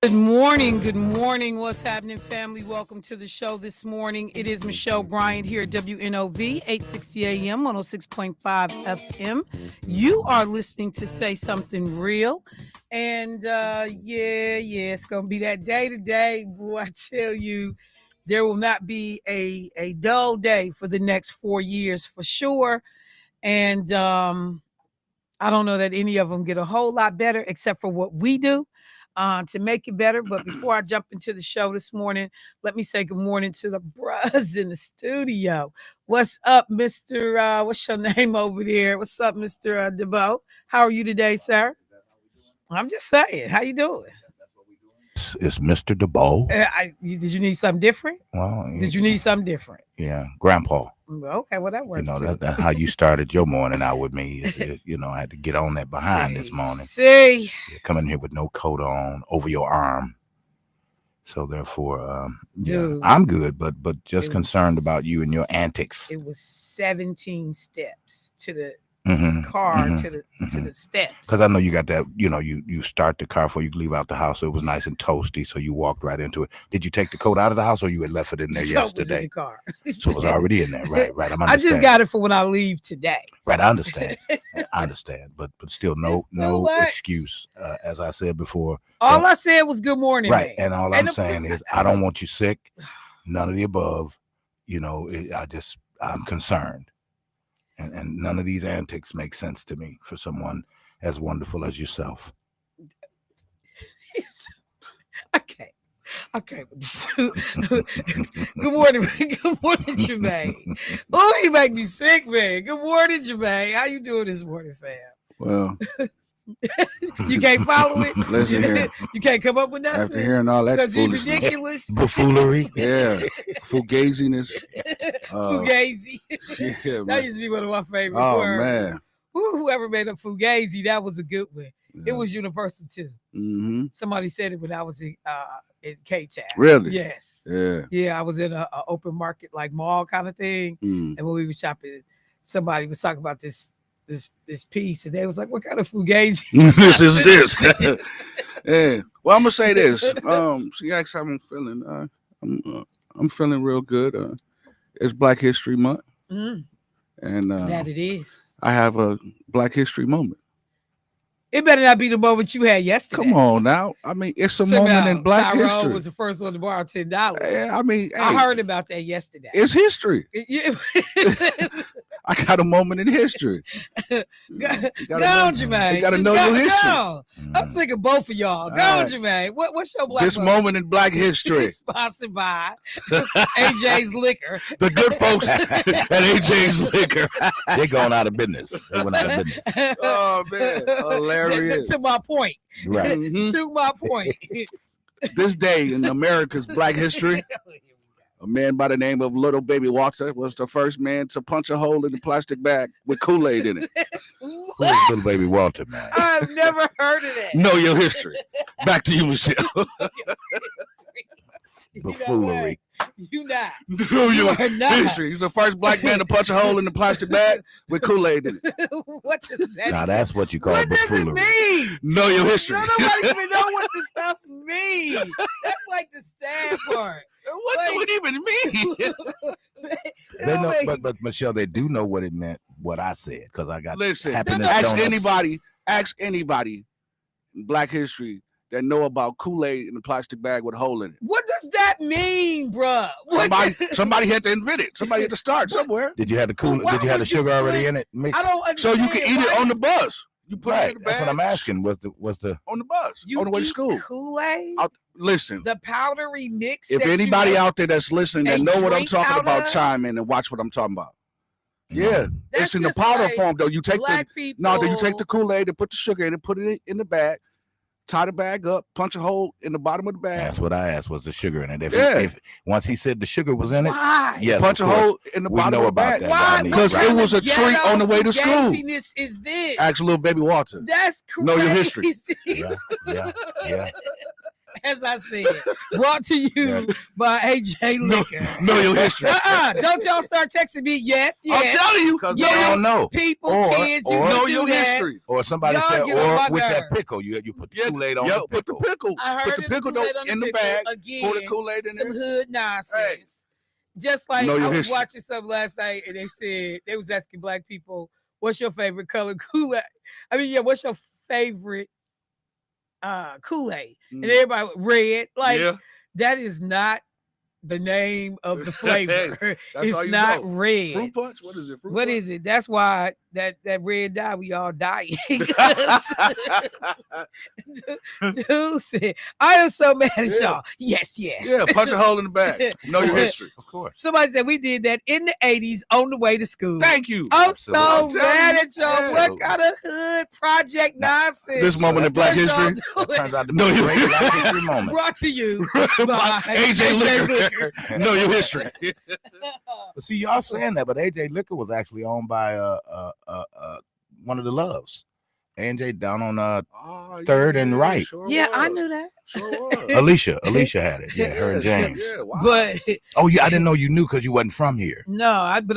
Good morning. Good morning. What's happening, family? Welcome to the show this morning. It is Michelle Bryant here at WNOV, 860 AM, 106.5 FM. You are listening to Say Something Real. And it's going to be that day today. Boy, I tell you, there will not be a dull day for the next 4 years for sure. And I don't know that any of them get a whole lot better except for what we do to make it better. But before I jump into the show this morning, let me say good morning to the bros in the studio. What's up, Mr. What's your name over there? What's up, Mr. DeBoe? How are you today, sir? I'm just saying. How you doing? It's Mr. DeBoe. Did you need something different? Well, Did you need something different? Yeah, Grandpa. Okay, well that works. That's how you started your morning out with me. I had to get on that behind this morning. You're coming here with no coat on over your arm. So therefore, Dude, I'm good, but just concerned about you and your antics. It was 17 steps to the car to the steps. Because I know you got that, you start the car before you leave out the house, so it was nice and toasty, so you walked right into it. Did you take the coat out of the house, or you had left it in there yesterday? In the car. So it was already in there, right? I just got it for when I leave today. Right, I understand. But still, no excuse. As I said before, all I said was good morning, right? man. And all I'm saying is, I don't want you sick. None of the above. I'm concerned. And none of these antics make sense to me for someone as wonderful as yourself. Okay. Good morning, Jermaine. Oh, he make me sick, man. Good morning, Jermaine. How you doing this morning, fam? Well, you can't follow it. Listen here. You can't come up with nothing. After hearing all that because he's ridiculous, buffoonery, fugaziness, fugazi. Yeah, that used to be one of my favorite words. Oh man, whoever made up fugazi, that was a good one. Yeah. It was universal too. Mm-hmm. Somebody said it when I was in Cape Town. Really? Yes. Yeah. I was in an open market like mall kind of thing, and when we were shopping, somebody was talking about this piece, and they was like, "What kind of fugazi?" This is this. Yeah. Well, I'm gonna say this. She asked how I'm feeling. I'm feeling real good. It's Black History Month, and that it is. I have a Black History moment. It better not be the moment you had yesterday. Come on now. I mean, it's a moment in Black Tyrone history. Was the first one to borrow $10. Yeah, I mean, I heard about that yesterday. It's history. I got a moment in history. Go on, Jermaine. You got to know your history. Go. I'm sick of both of y'all. Go on, Jermaine. What's your Black This moment in Black history? Sponsored by AJ's Liquor. The good folks at AJ's Liquor. They're going out of business. They went out of business. Oh, man. Hilarious. To my point. Right. To my point. This day in America's Black history, a man by the name of Little Baby Walter was the first man to punch a hole in the plastic bag with Kool-Aid in it. Who is Little Baby Walter, man? I've never heard of that. Know your history. Back to you, Michelle. Buffoonery. You not. Know your history. He's the first Black man to punch a hole in the plastic bag with Kool-Aid in it. What does that Now that's what you call what buffoonery. What does it mean? Know your history. Nobody even know what this stuff means. That's like the sad part. What do it even mean? They know, but Michelle, they do know what it meant. What I said, because I got. Listen, happiness ask anybody in Black history that know about Kool-Aid in a plastic bag with a hole in it. What does that mean, bruh? Somebody had to invent it. Somebody had to start somewhere. Did you have the Did you have the sugar already in it? Mixed? I don't understand. So you can eat it on the bus. You put it in the bag. That's what I'm asking. Was the on the bus you on the way to school? Kool-Aid. Listen, the powdery mix. If anybody out there that's listening that know what I'm talking about, chime in and watch what I'm talking about. Yeah, it's in the powder form though. You take you take the Kool-Aid and put the sugar in and put it in the bag. Tie the bag up, punch a hole in the bottom of the bag. That's what I asked. Was the sugar in it? If once he said the sugar was in it, why? Yes, punch a hole in the bottom of the bag. Why? Because it was a treat on the way to school. Is this? Ask Little Baby Walter. That's crazy. Know your history. Yeah. As I said, brought to you by AJ Liquor. Know your history. Don't y'all start texting me. Yes. I'm telling you, because yes. they don't know. People, kids, or you know do your that. history. Or somebody Y'all said, get on my or with that nerves. pickle, you put the Kool-Aid on the pickle. Put the pickle. I heard put the pickle in the pickle. bag. Again, Pour the Kool-Aid in some there. hood nonsense. Hey. Just like Know I your was history. watching something last night, and they was asking black people, "What's your favorite color Kool-Aid?" I mean, yeah, what's your favorite Kool-Aid? And everybody red. Like that is not the name of the flavor. It's not red. Fruit punch? What is it? What is it? That's why that red dye we all dying. Dude said, I am so mad at y'all. Yes. Yeah, punch a hole in the bag. Know your history. Of course. Somebody said we did that in the 80s on the way to school. Thank you. I'm so mad at y'all. Yeah. What kind of hood project nonsense? This moment in Black History. That turns out to be a great Black History moment. Brought to you by AJ Liquor. Know your history. But see, y'all saying that, but AJ Liquor was actually owned by one of the Loves. AJ down on 3rd and Right. Sure yeah, was. I knew that. Sure was. Alicia had it. Yeah, her and James. Yeah, wow. But Oh, yeah, I didn't know you knew because you wasn't from here. no, I do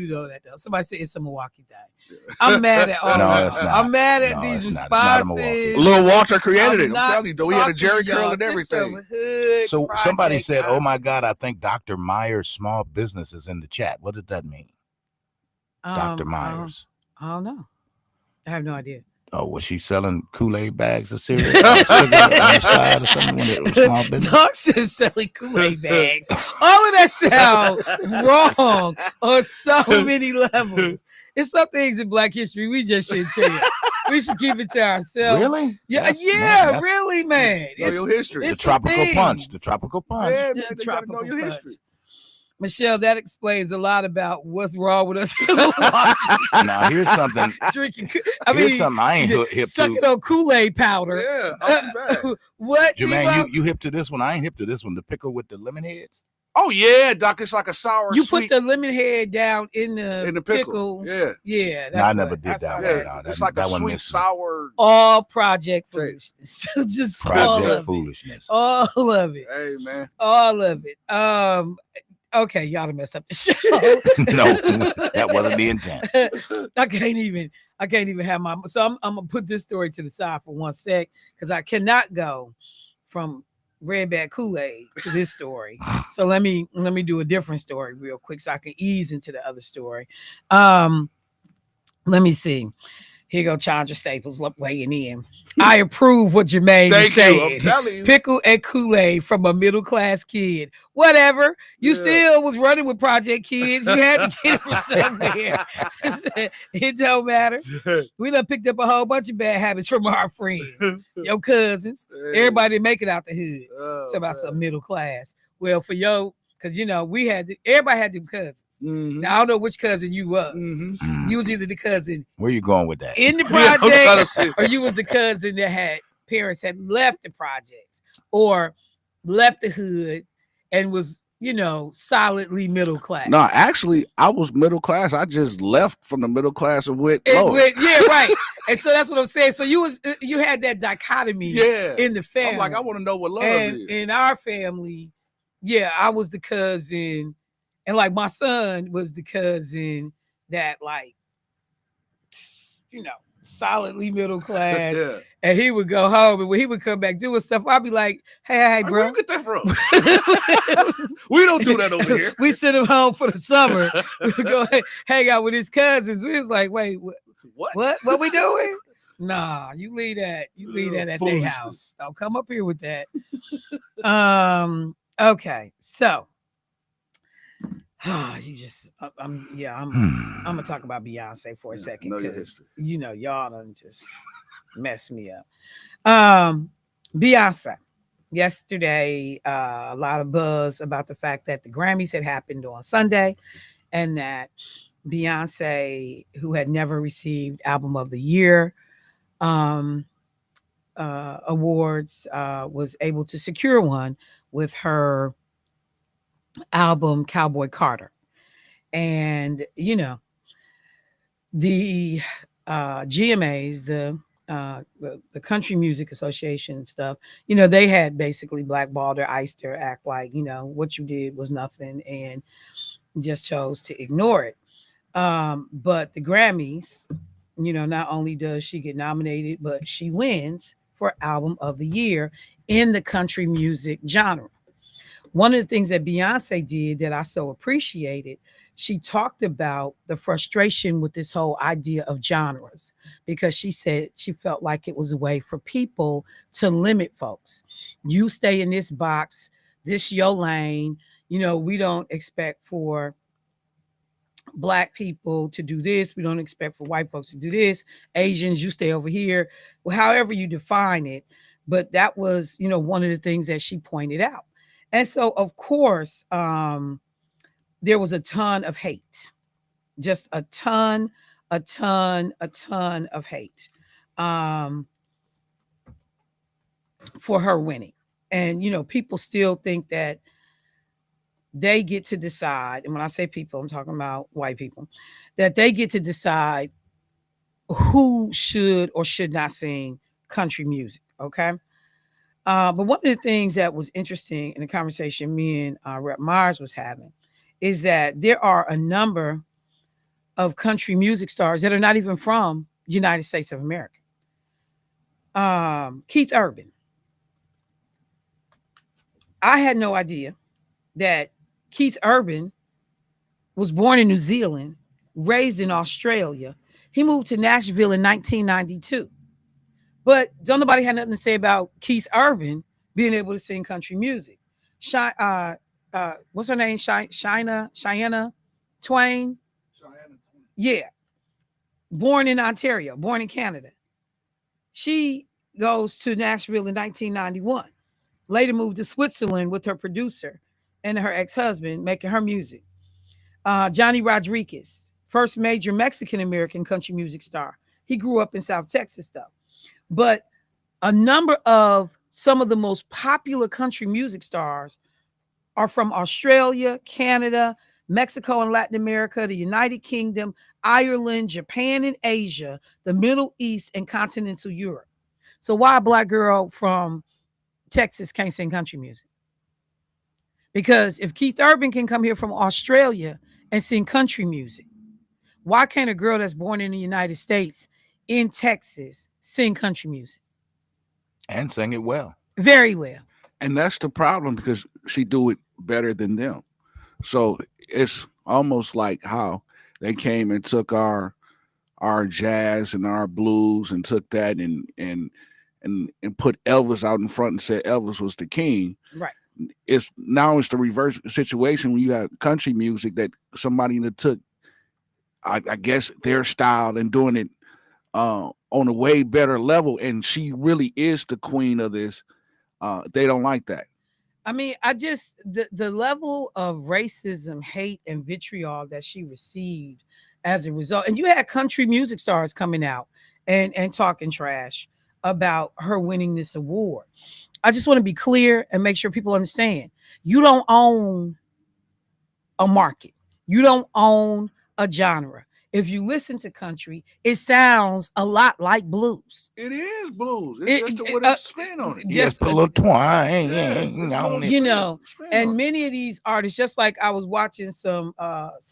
know that though. Somebody said it's a Milwaukee thing. I'm mad at all. No, of it's y'all. not. I'm mad at No, these it's not. It's not a responses. Milwaukee. Lil Walter created it. I'm not telling you, though. He had a Jerry talking to curl y'all. and This everything. some hood So somebody project said, "Oh my nonsense. God, I think Dr. Myers' small business is in the chat." What did that mean, Dr. Myers? I don't know. I have no idea. Oh, was she selling Kool-Aid bags of cereal sugar on the side or something when it was small business? Dog says selling Kool-Aid bags. All of that sound wrong on so many levels. It's some things in Black history we just shouldn't tell you. We should keep it to ourselves. Really? Yeah, That's really, man. Know your history. the it's tropical things. punch. The tropical punch. Yeah, man, The they gotta tropical know your punch. history. Michelle, that explains a lot about what's wrong with us in Milwaukee. Now here's something. Drinking, Here's something I ain't hip sucking to. on Kool-Aid powder. Yeah, off the bat. What? Jermaine, Devo? you hip to this one? I ain't hip to this one. The pickle with the lemon heads. Oh yeah, Doc. It's like a sour. You sweet put the lemon head down in the pickle. Yeah, Yeah, No, I that's never what- did I saw that. yeah. No, It's like a one sweet missed me. sour. All project Taste. foolishness. Just all Project of it. foolishness. All of it. Hey man. All of it. Okay, y'all done messed up the show. No, that wasn't the intent. I can't even have my. So I'm gonna put this story to the side for one sec because I cannot go from red bag Kool-Aid to this story. So let me do a different story real quick so I can ease into the other story. Let me see. Here go Chandra Staples weighing in. I approve what Jermaine Thank said. you. I'm telling you. Pickle and Kool-Aid from a middle class kid. Whatever. You Yeah. still was running with Project Kids. You had to get it from somewhere. It don't matter. We done picked up a whole bunch of bad habits from our friends, your cousins, everybody that make it out the hood. It's about some middle class. Well, for because everybody had them cousins. Mm-hmm. Now I don't know which cousin you was. Mm-hmm. You was either the cousin Where you going with that? in the Yeah, I'm trying project, to see. or you was the cousin that had parents had left the projects or left the hood and was, solidly middle class. No, actually, I was middle class. I just left from the middle class and went lower. Yeah, right. And so that's what I'm saying. So you had that dichotomy Yeah. in the family. I'm like, I want to know what love and is. in our family, yeah, I was the cousin, and like my son was the cousin that solidly middle class. Yeah. And he would go home, and when he would come back doing stuff, I'd be like, hey, Like, bro. where you get that from? We don't do that over here. We sent him home for the summer. We would go hang out with his cousins. We was like, wait, What? what we doing? Nah, you leave that. You leave that at their Foolishness. house. Don't come up here with that. Okay, so I'm gonna talk about Beyonce for a second know your because history. y'all done just messed me up. Beyonce. Yesterday, a lot of buzz about the fact that the Grammys had happened on Sunday, and that Beyonce, who had never received Album of the Year awards, was able to secure one with her album Cowboy Carter. And the GMAs, the the Country Music Association and stuff, you know, they had basically blackballed her, iced her, act like, you know, what you did was nothing, and just chose to ignore it. But the Grammys, you know, not only does she get nominated, but she wins for Album of the Year in the country music genre. One of the things that Beyonce did that I so appreciated, she talked about the frustration with this whole idea of genres, because she said she felt like it was a way for people to limit folks. You stay in this box, this your lane. You know, we don't expect for Black people to do this. We don't expect for white folks to do this. Asians, you stay over here. Well, however you define it. But that was, you know, one of the things that she pointed out. And so, of course, there was a ton of hate, just a ton of hate for her winning. And, you know, people still think that they get to decide. And when I say people, I'm talking about white people, that they get to decide who should or should not sing country music. Okay. But one of the things that was interesting in the conversation me and Rep Myers was having is that there are a number of country music stars that are not even from the United States of America. Keith Urban. I had no idea that Keith Urban was born in New Zealand, raised in Australia. He moved to Nashville in 1992. But don't nobody have nothing to say about Keith Urban being able to sing country music. What's her name? Cheyenne Twain. Yeah. Born in Ontario, born in Canada. She goes to Nashville in 1991. Later moved to Switzerland with her producer and her ex-husband, making her music. Johnny Rodriguez, first major Mexican-American country music star. He grew up in South Texas, though. But a number of some of the most popular country music stars are from Australia, Canada, Mexico and Latin America, the United Kingdom, Ireland, Japan and Asia, the Middle East, and continental Europe. So why a Black girl from Texas can't sing country music? Because if Keith Urban can come here from Australia and sing country music, why can't a girl that's born in the United States in Texas sing country music? And sing it well. Very well. And that's the problem, because she do it better than them. So it's almost like how they came and took our jazz and our blues and took that and put Elvis out in front and said Elvis was the king. Right. It's the reverse situation when you have country music that somebody that took, I guess, their style and doing it on a way better level, and she really is the queen of this. They don't like that. I mean, the level of racism, hate, and vitriol that she received as a result. And you had country music stars coming out and talking trash about her winning this award. I just want to be clear and make sure people understand. You don't own a market. You don't own a genre. If you listen to country, it sounds a lot like blues. It is blues. It's just what it's spin on it. Just a little twang. You know, and many of these artists, just like I was watching some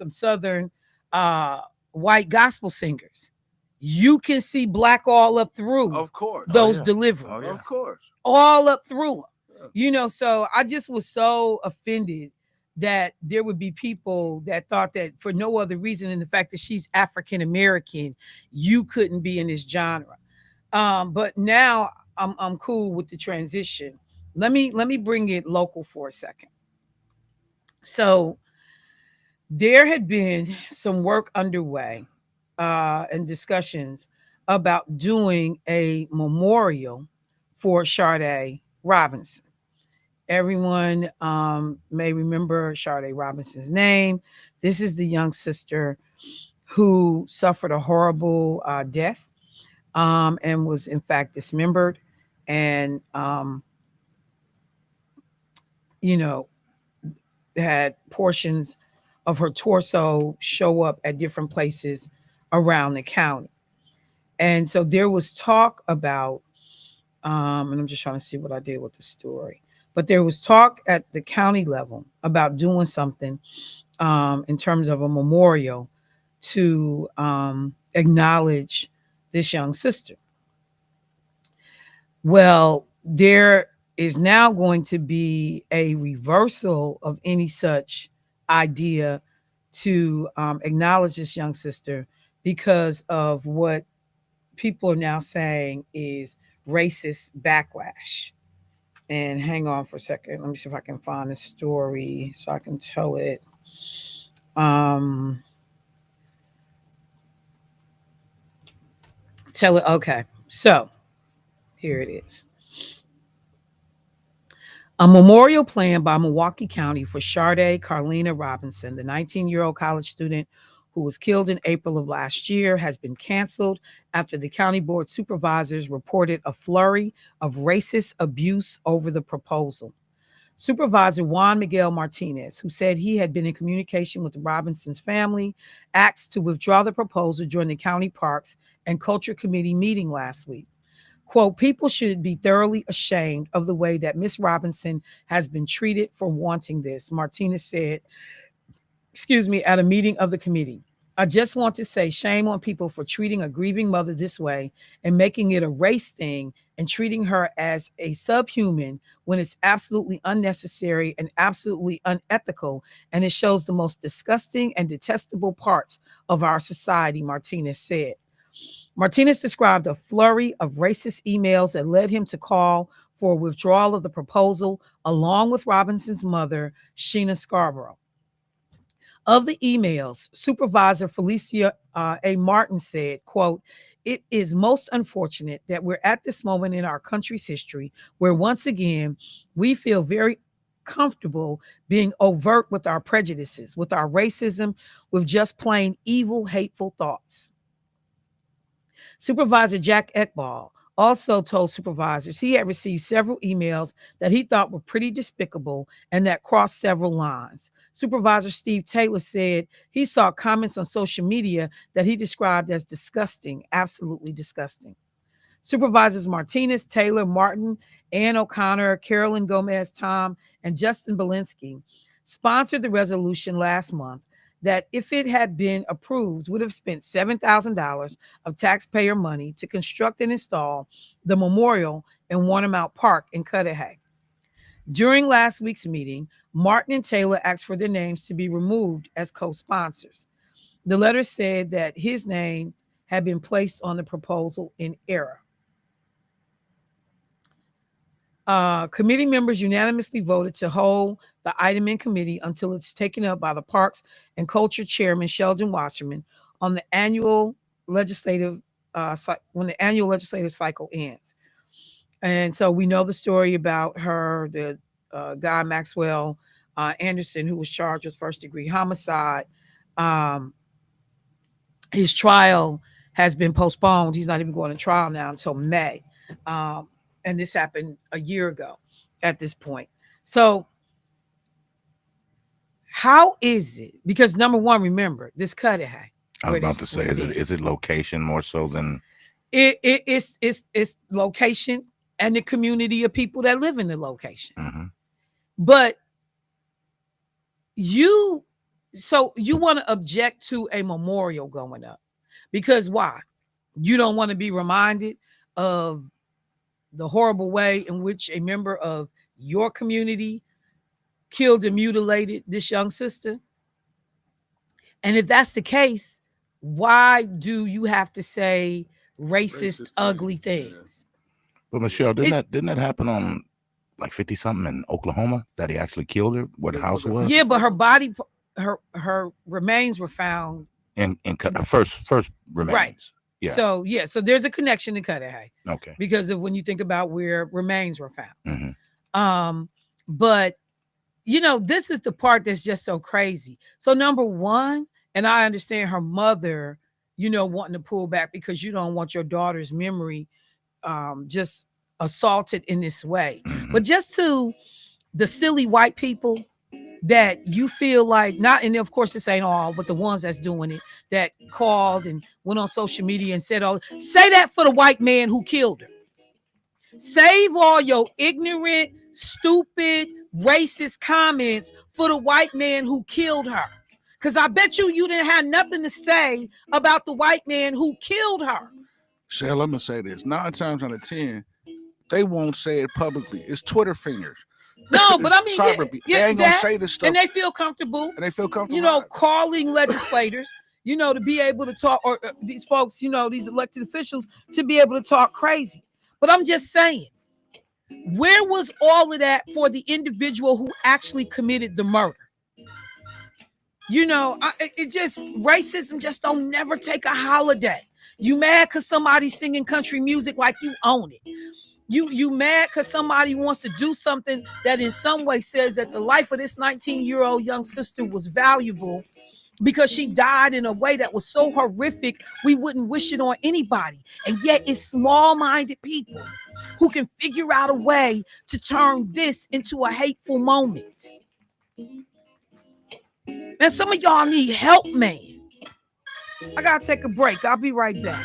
Southern white gospel singers, you can see Black all up through, of course, those deliveries. Oh, yeah. Of course, all up through them. Yeah. You know, so I just was so offended that there would be people that thought that for no other reason than the fact that she's African American, you couldn't be in this genre. But now I'm cool with the transition. Let me bring it local for a second. So there had been some work underway and discussions about doing a memorial for Sade Robinson. Everyone may remember Sade Robinson's name. This is the young sister who suffered a horrible death and was in fact dismembered, and had portions of her torso show up at different places around the county. And so there was talk about, and I'm just trying to see what I did with the story, but there was talk at the county level about doing something in terms of a memorial to acknowledge this young sister. Well, there is now going to be a reversal of any such idea to acknowledge this young sister because of what people are now saying is racist backlash. And hang on for a second. Let me see if I can find the story so I can tell it. Um, Tell it. Okay. So here it is. A memorial planned by Milwaukee County for Sharday Carlina Robinson, the 19-year-old college student who was killed in April of last year, has been canceled after the county board supervisors reported a flurry of racist abuse over the proposal. Supervisor Juan Miguel Martinez, who said he had been in communication with the Robinson's family, asked to withdraw the proposal during the County Parks and Culture Committee meeting last week. Quote, people should be thoroughly ashamed of the way that Miss Robinson has been treated for wanting this, Martinez said, at a meeting of the committee. I just want to say shame on people for treating a grieving mother this way and making it a race thing and treating her as a subhuman when it's absolutely unnecessary and absolutely unethical. And it shows the most disgusting and detestable parts of our society, Martinez said. Martinez described a flurry of racist emails that led him to call for withdrawal of the proposal, along with Robinson's mother, Sheena Scarborough. Of the emails, Supervisor Felicia A. Martin said, quote, it is most unfortunate that we're at this moment in our country's history where once again, we feel very comfortable being overt with our prejudices, with our racism, with just plain evil, hateful thoughts. Supervisor Jack Ekbal also told supervisors he had received several emails that he thought were pretty despicable and that crossed several lines. Supervisor Steve Taylor said he saw comments on social media that he described as disgusting, absolutely disgusting. Supervisors Martinez, Taylor, Martin, Ann O'Connor, Carolyn Gomez, Tom, and Justin Belinsky sponsored the resolution last month that, if it had been approved, would have spent $7,000 of taxpayer money to construct and install the memorial in Warnermount Park in Cudahy. During last week's meeting, Martin and Taylor asked for their names to be removed as co-sponsors. The letter said that his name had been placed on the proposal in error. Committee members unanimously voted to hold the item in committee until it's taken up by the Parks and Culture Chairman Sheldon Wasserman on the annual legislative when the annual legislative cycle ends. And so we know the story about her, the guy Maxwell Anderson, who was charged with first-degree homicide. His trial has been postponed. He's not even going to trial now until May. And this happened a year ago at this point. So how is it? Because number one, remember, this Cudahy. I was about to say, is it location more so than? It's location and the community of people that live in the location. Mm-hmm. But you want to object to a memorial going up. Because why? You don't want to be reminded of the horrible way in which a member of your community killed and mutilated this young sister. And if that's the case, why do you have to say racist ugly things? But Michelle, didn't that happen on like 50 something in Oklahoma, that he actually killed her where the house was? Yeah, but her body, her remains were found in the first remains. Right. Yeah. So there's a connection to Cudahy. Okay. Because of when you think about where remains were found. Mm-hmm. But this is the part that's just so crazy. So number one, and I understand her mother, wanting to pull back because you don't want your daughter's memory just assaulted in this way. Mm-hmm. But just to the silly white people that you feel like not, and of course this ain't all, but the ones that's doing it that called and went on social media and said, "Oh, say that for the white man who killed her. Save all your ignorant, stupid, racist comments for the white man who killed her." Because I bet you didn't have nothing to say about the white man who killed her. Shell, let me say this. 9 times out of 10, they won't say it publicly. It's Twitter fingers. No, but I mean, they ain't gonna say this stuff, and they feel comfortable. And they feel comfortable. You know, calling legislators, you know, to be able to talk, or these folks, you know, these elected officials to be able to talk crazy. But I'm just saying, where was all of that for the individual who actually committed the murder? You know, it just, racism just don't never take a holiday. You mad because somebody's singing country music like you own it. You mad because somebody wants to do something that in some way says that the life of this 19-year-old young sister was valuable because she died in a way that was so horrific we wouldn't wish it on anybody. And yet it's small-minded people who can figure out a way to turn this into a hateful moment. And some of y'all need help, man. I gotta take a break. I'll be right back.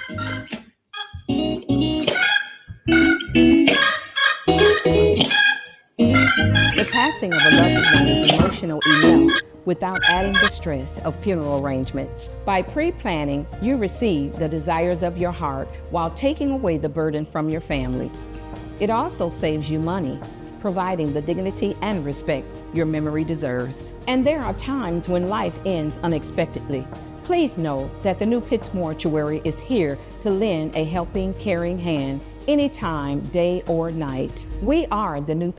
The passing of a loved one is emotional enough without adding the stress of funeral arrangements. By pre-planning, you receive the desires of your heart while taking away the burden from your family. It also saves you money, providing the dignity and respect your memory deserves. And there are times when life ends unexpectedly. Please know that the New Pitts Mortuary is here to lend a helping, caring hand anytime, day or night. We are the New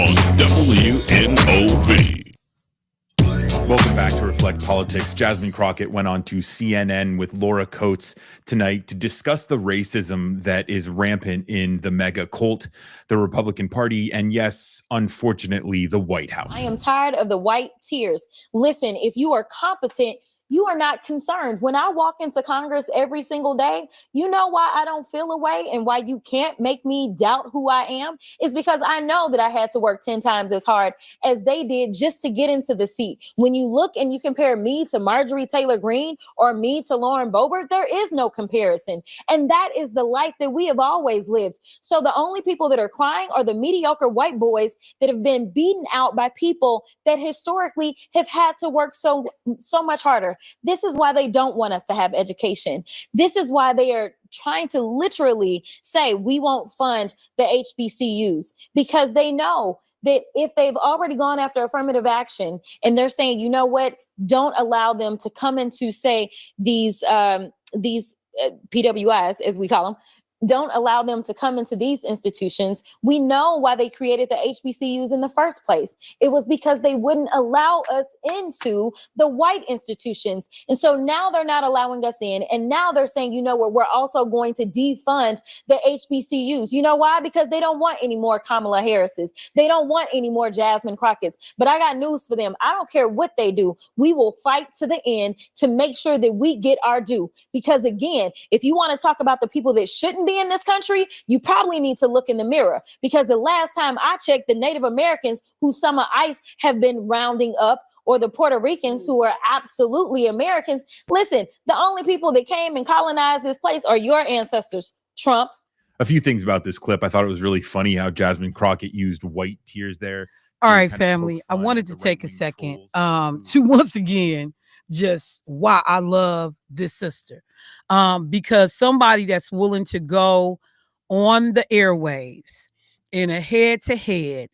on WNOV. Welcome back to Reflect Politics. Jasmine Crockett went on to CNN with Laura Coates tonight to discuss the racism that is rampant in the mega cult, the Republican Party, and yes, unfortunately, the White House. I am tired of the white tears. Listen, if you are competent, you are not concerned. When I walk into Congress every single day, you know why I don't feel a way and why you can't make me doubt who I am is because I know that I had to work 10 times as hard as they did just to get into the seat. When you look and you compare me to Marjorie Taylor Greene or me to Lauren Boebert, there is no comparison. And that is the life that we have always lived. So the only people that are crying are the mediocre white boys that have been beaten out by people that historically have had to work so much harder. This is why they don't want us to have education. This is why they are trying to literally say we won't fund the HBCUs, because they know that if they've already gone after affirmative action and they're saying, you know what, don't allow them to come into, say, these PWIs, as we call them, don't allow them to come into these institutions. We know why they created the HBCUs in the first place. It was because they wouldn't allow us into the white institutions. And so now they're not allowing us in. And now they're saying, you know what, we're also going to defund the HBCUs. You know why? Because they don't want any more Kamala Harrises. They don't want any more Jasmine Crockett's. But I got news for them. I don't care what they do. We will fight to the end to make sure that we get our due. Because again, if you want to talk about the people that shouldn't be in this country, you probably need to look in the mirror, because the last time I checked, the Native Americans who Summer ICE have been rounding up, or the Puerto Ricans who are absolutely Americans. Listen, the only people that came and colonized this place are your ancestors, Trump. A few things about this clip. I thought it was really funny how Jasmine Crockett used white tears there. All right, family. I wanted to take a second to once again just why I love this sister. Because somebody that's willing to go on the airwaves in a head-to-head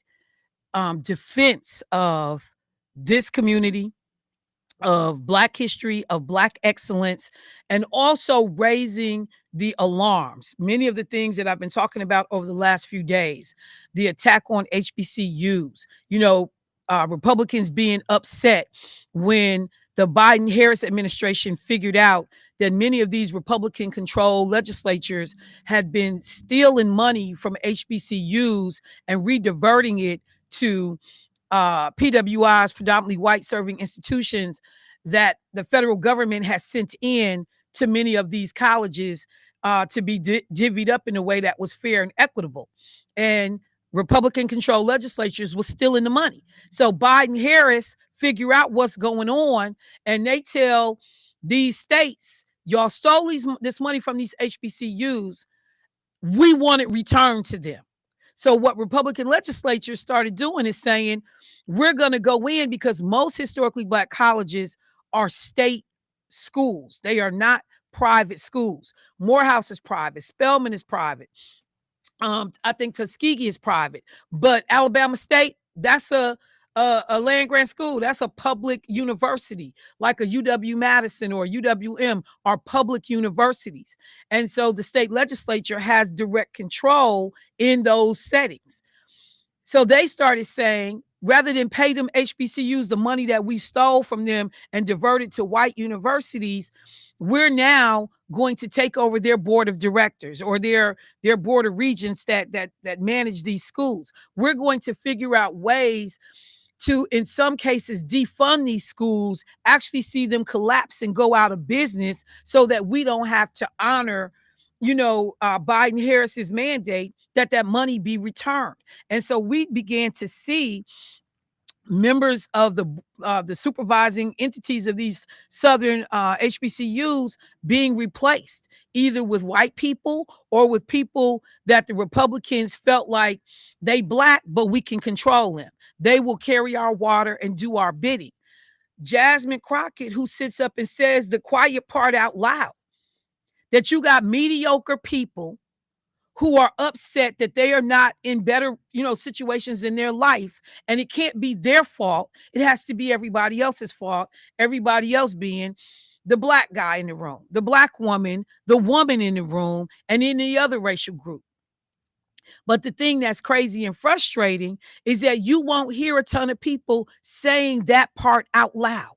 defense of this community, of Black history, of Black excellence, and also raising the alarms. Many of the things that I've been talking about over the last few days, the attack on HBCUs, Republicans being upset when the Biden-Harris administration figured out that many of these Republican-controlled legislatures had been stealing money from HBCUs and rediverting it to PWIs, predominantly white-serving institutions that the federal government has sent in to many of these colleges to be divvied up in a way that was fair and equitable. And Republican-controlled legislatures was stealing the money. So Biden-Harris figure out what's going on, and they tell these states, y'all stole this money from these HBCUs. We want it returned to them. So what Republican legislatures started doing is saying, we're going to go in, because most historically Black colleges are state schools. They are not private schools. Morehouse is private. Spelman is private. I think Tuskegee is private. But Alabama State, that's a land-grant school. That's a public university, like a UW-Madison or UWM are public universities. And so the state legislature has direct control in those settings. So they started saying, rather than pay them HBCUs the money that we stole from them and divert it to white universities, we're now going to take over their board of directors or their board of regents that manage these schools. We're going to figure out ways to, in some cases, defund these schools, actually see them collapse and go out of business, so that we don't have to honor, Biden-Harris's mandate that money be returned. And so we began to see members of the supervising entities of these Southern HBCUs being replaced, either with white people or with people that the Republicans felt like they Black, but we can control them. They will carry our water and do our bidding. Jasmine Crockett, who sits up and says the quiet part out loud, that you got mediocre people who are upset that they are not in better, situations in their life. And it can't be their fault. It has to be everybody else's fault. Everybody else being the Black guy in the room, the Black woman, the woman in the room, and any other racial group. But the thing that's crazy and frustrating is that you won't hear a ton of people saying that part out loud.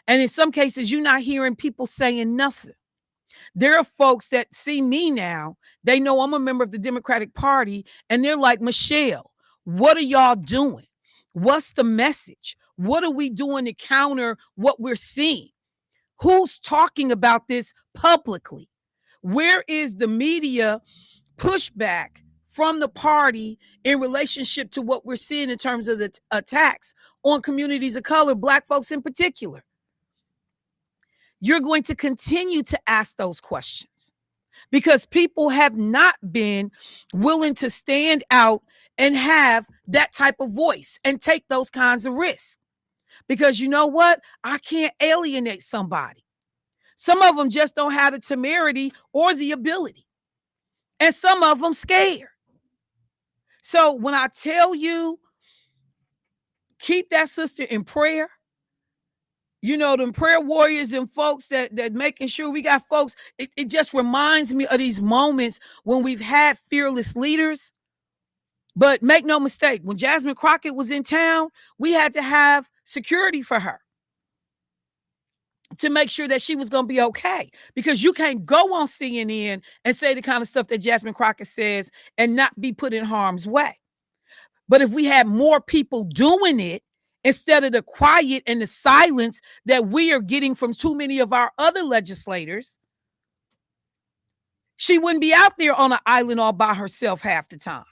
And in some cases, you're not hearing people saying nothing. There are folks that see me now, they know I'm a member of the Democratic Party, and they're like, Michelle, what are y'all doing? What's the message? What are we doing to counter what we're seeing? Who's talking about this publicly? Where is the media pushback from the party in relationship to what we're seeing in terms of the attacks on communities of color, Black folks in particular? You're going to continue to ask those questions because people have not been willing to stand out and have that type of voice and take those kinds of risks. Because you know what? I can't alienate somebody. Some of them just don't have the temerity or the ability. And some of them scared. So when I tell you, keep that sister in prayer, you know, them prayer warriors and folks that making sure we got folks, it just reminds me of these moments when we've had fearless leaders. But make no mistake, when Jasmine Crockett was in town, we had to have security for her to make sure that she was going to be okay. Because you can't go on CNN and say the kind of stuff that Jasmine Crockett says and not be put in harm's way. But if we had more people doing it, instead of the quiet and the silence that we are getting from too many of our other legislators, she wouldn't be out there on an island all by herself half the time.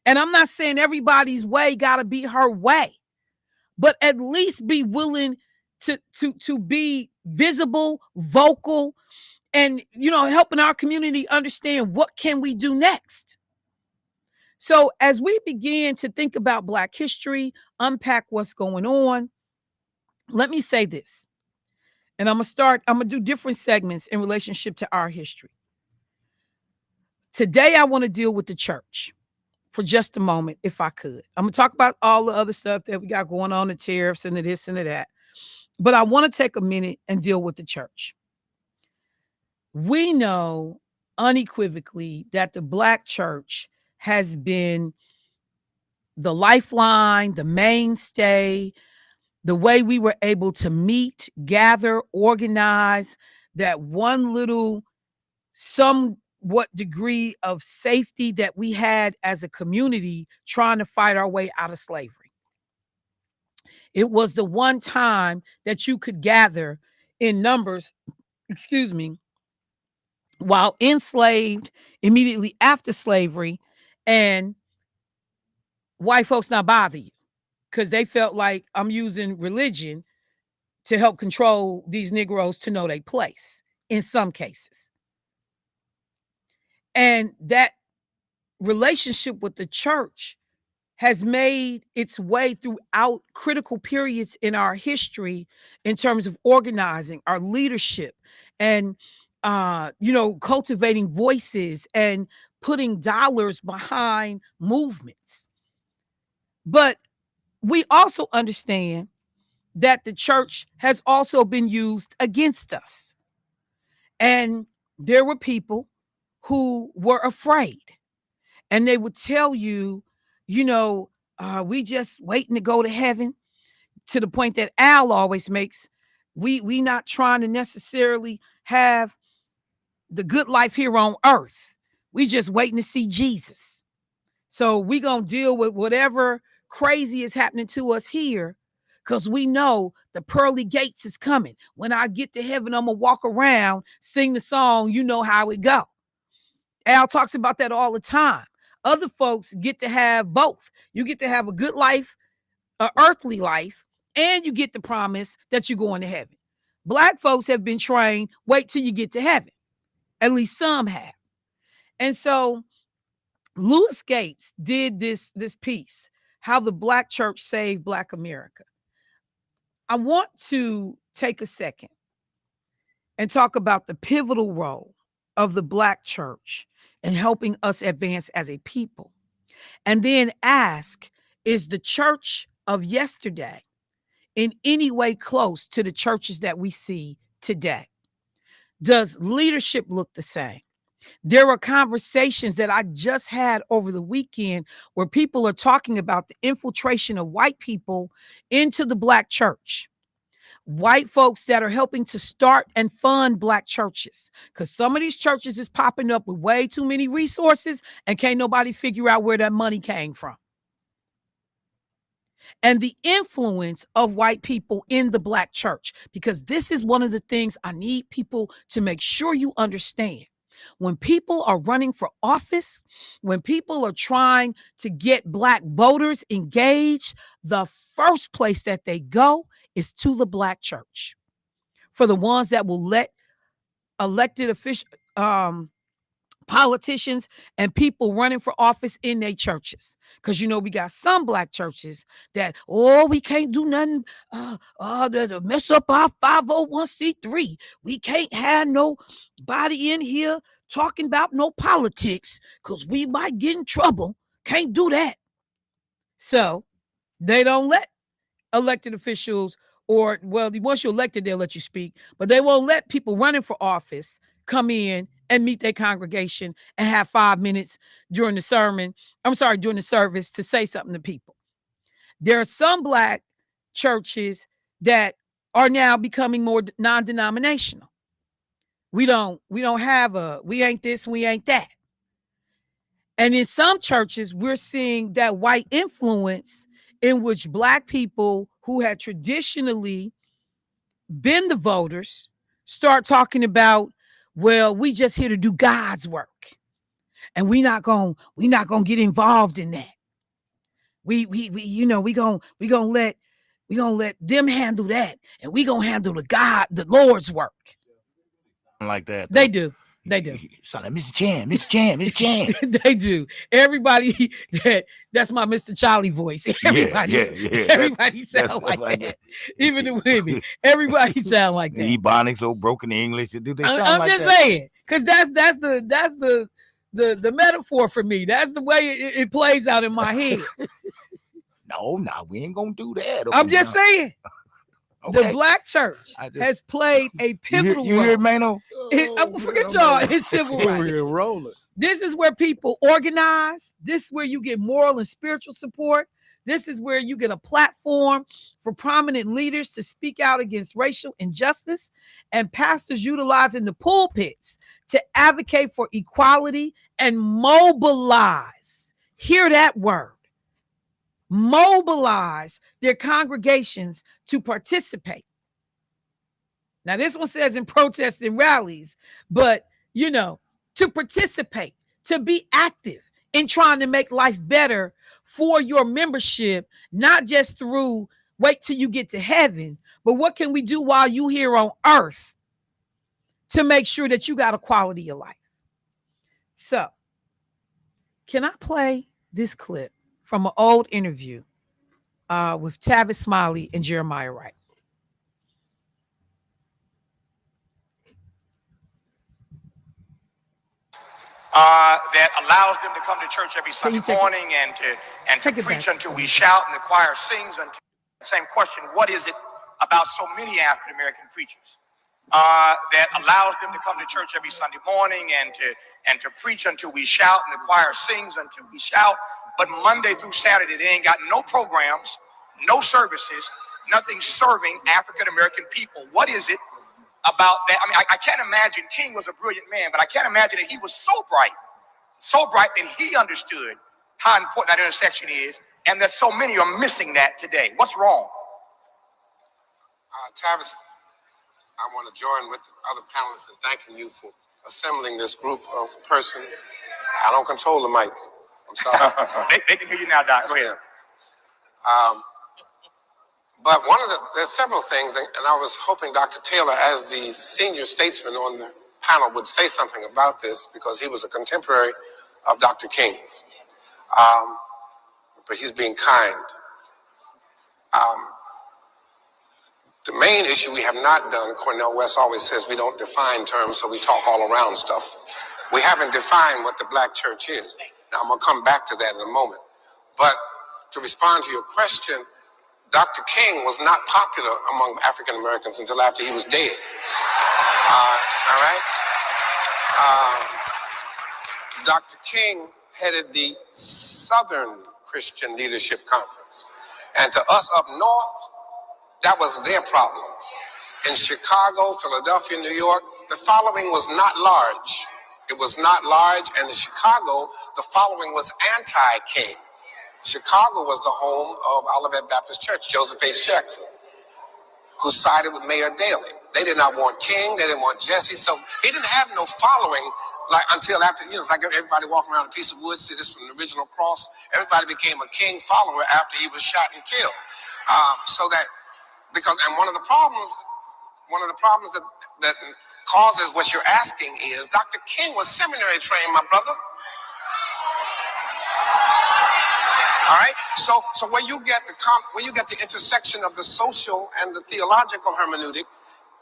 And I'm not saying everybody's way got to be her way, but at least be willing to be visible, vocal, and, you know, helping our community understand what can we do next. So as we begin to think about Black history, unpack what's going on, let me say this. And I'm going to do different segments in relationship to our history. Today, I want to deal with the church for just a moment, if I could. I'm going to talk about all the other stuff that we got going on, the tariffs and the this and the that. But I want to take a minute and deal with the church. We know unequivocally that the Black church has been the lifeline, the mainstay, the way we were able to meet, gather, organize, that one little somewhat degree of safety that we had as a community trying to fight our way out of slavery. It was the one time that you could gather in numbers, while enslaved immediately after slavery, and white folks not bother you because they felt like I'm using religion to help control these Negroes to know their place in some cases. And that relationship with the church has made its way throughout critical periods in our history in terms of organizing our leadership and cultivating voices and putting dollars behind movements. But we also understand that the church has also been used against us. And there were people who were afraid, and they would tell you, we just waiting to go to heaven, to the point that Al always makes. We not trying to necessarily have the good life here on earth. We just waiting to see Jesus. So we gonna deal with whatever crazy is happening to us here, because we know the pearly gates is coming. When I get to heaven, I'm gonna walk around, sing the song, you know how it go. Al talks about that all the time. Other folks get to have both. You get to have a good life, an earthly life, and you get the promise that you're going to heaven. Black folks have been trained, wait till you get to heaven. At least some have. And so Lewis Gates did this piece, How the Black Church Saved Black America. I want to take a second and talk about the pivotal role of the Black church in helping us advance as a people. And then ask, is the church of yesterday in any way close to the churches that we see today? Does leadership look the same? There are conversations that I just had over the weekend where people are talking about the infiltration of white people into the Black church. White folks that are helping to start and fund Black churches, because some of these churches is popping up with way too many resources and can't nobody figure out where that money came from. And the influence of white people in the Black church, because this is one of the things I need people to make sure you understand. When people are running for office, when people are trying to get Black voters engaged, the first place that they go is to the Black church. For the ones that will let elected officials, politicians and people running for office in their churches. Because, we got some Black churches that, we can't do nothing to mess up our 501c3. We can't have nobody in here talking about no politics because we might get in trouble. Can't do that. So they don't let elected officials, or, once you're elected, they'll let you speak, but they won't let people running for office come in and meet their congregation and have 5 minutes during the service to say something to people. There are some Black churches that are now becoming more non-denominational. We don't have we ain't this, we ain't that. And in some churches, we're seeing that white influence in which Black people who had traditionally been the voters start talking about, we just here to do God's work, and we not gonna get involved in that. We gonna let them handle that, and we gonna handle the Lord's work. Like that. They do. Sound like Mr. Chan. They do. Everybody that's my Mr. Charlie voice. Everybody sound like that. Even the women. Everybody sound like that. The Ebonics, old broken English. Do they sound I'm like just saying, because that's the metaphor for me. That's the way it plays out in my head. No, we ain't gonna do that. I'm just saying. Okay. The Black church has played a pivotal role. You hear Mano? Forget y'all. It's civil rights. This is where people organize. This is where you get moral and spiritual support. This is where you get a platform for prominent leaders to speak out against racial injustice, and pastors utilizing the pulpits to advocate for equality and mobilize. Hear that word. Mobilize their congregations to participate. Now, this one says in protests and rallies, but to participate, to be active in trying to make life better for your membership, not just through wait till you get to heaven, but what can we do while you here on earth to make sure that you got a quality of life? So, can I play this clip from an old interview with Tavis Smiley and Jeremiah Wright? That allows them to come to church every Sunday morning and to preach until we shout and the choir sings. Until the same question: what is it about so many African American preachers that allows them to come to church every Sunday morning and to preach until we shout and the choir sings until we shout? But Monday through Saturday, they ain't got no programs, no services, nothing serving African American people. What is it about that? I mean, I can't imagine. King was a brilliant man, but I can't imagine that he was so bright that he understood how important that intersection is, and that so many are missing that today. What's wrong? Tavis, I want to join with the other panelists in thanking you for assembling this group of persons. I don't control the mic. I'm sorry. They can hear you now, Doc. Go ahead. But there's several things, and I was hoping Dr. Taylor, as the senior statesman on the panel, would say something about this, because he was a contemporary of Dr. King's. But he's being kind. The main issue we have not done, Cornel West always says we don't define terms, so we talk all around stuff. We haven't defined what the Black church is. Now, I'm going to come back to that in a moment. But to respond to your question, Dr. King was not popular among African Americans until after he was dead. All right? Dr. King headed the Southern Christian Leadership Conference. And to us up north, that was their problem. In Chicago, Philadelphia, New York, the following was not large. It was not large, and in Chicago, the following was anti-King. Chicago was the home of Olivet Baptist Church, Joseph H. Jackson, who sided with Mayor Daley. They did not want King, they didn't want Jesse, so he didn't have no following like until after, you know, it's like everybody walking around a piece of wood, see this from the original cross, everybody became a King follower after he was shot and killed. And one of the problems that causes what you're asking is Dr. King was seminary trained, my brother. All right. So where you get the intersection of the social and the theological hermeneutic,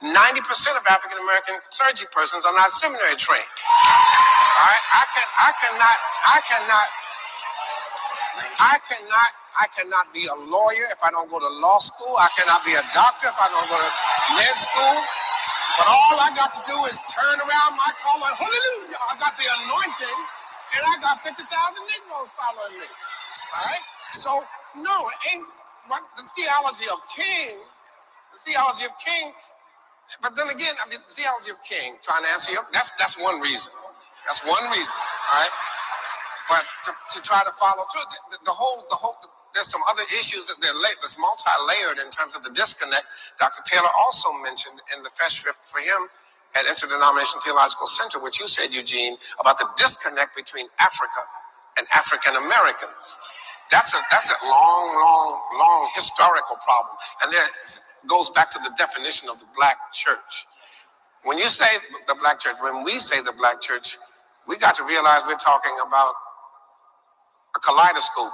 90% of African American clergy persons are not seminary trained. All right. I cannot be a lawyer if I don't go to law school. I cannot be a doctor if I don't go to med school. But all I got to do is turn around my collar, hallelujah. I got the anointing, and I got 50,000 Negroes following me. All right? So, no, it ain't what the theology of King, but then again, I mean, the theology of King, trying to answer you, that's one reason. That's one reason, all right? But to try to follow through, the whole, there's some other issues that that's multi-layered in terms of the disconnect. Dr. Taylor also mentioned in the fest trip for him at Interdenominational Theological Center, which you said, Eugene, about the disconnect between Africa and African Americans. That's a long historical problem. And there goes back to the definition of the black church. When you say the black church, when we say the black church, we got to realize we're talking about a kaleidoscope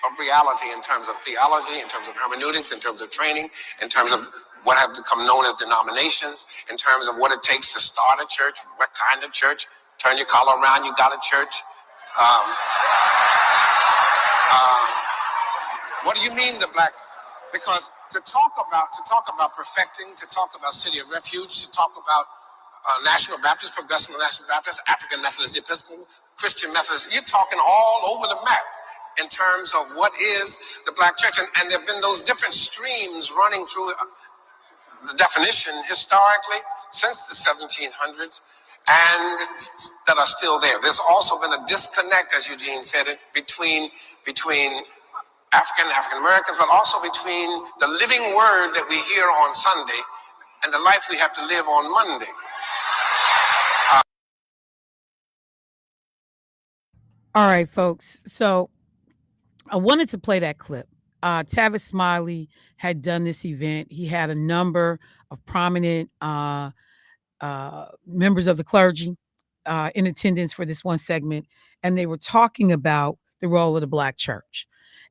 of reality in terms of theology, in terms of hermeneutics, in terms of training, in terms of what have become known as denominations, in terms of what it takes to start a church, what kind of church, turn your collar around, you got a church. What do you mean the black? Because to talk about perfecting, to talk about city of refuge, to talk about National Baptist, Progressive National Baptist, African Methodist Episcopal, Christian Methodist, you're talking all over the map in terms of what is the black church. And there have been those different streams running through the definition historically since the 1700s and that are still there. There's also been a disconnect, as Eugene said it, between African Americans, but also between the living word that we hear on Sunday and the life we have to live on Monday. All right, folks. So I wanted to play that clip. Tavis Smiley had done this event. He had a number of prominent members of the clergy in attendance for this one segment, and they were talking about the role of the black church.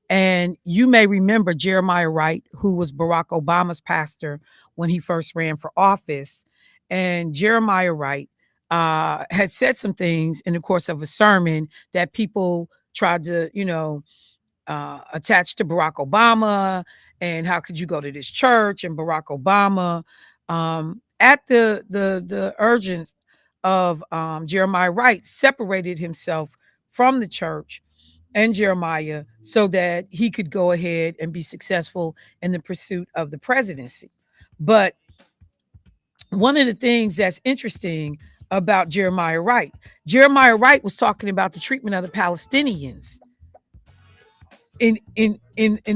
And you may remember Jeremiah Wright, who was Barack Obama's pastor when he first ran for office. And Jeremiah Wright had said some things in the course of a sermon that people tried to, attach to Barack Obama, and how could you go to this church? And Barack Obama, at the urgence of Jeremiah Wright, separated himself from the church and Jeremiah so that he could go ahead and be successful in the pursuit of the presidency. But one of the things that's interesting about Jeremiah Wright was talking about the treatment of the Palestinians in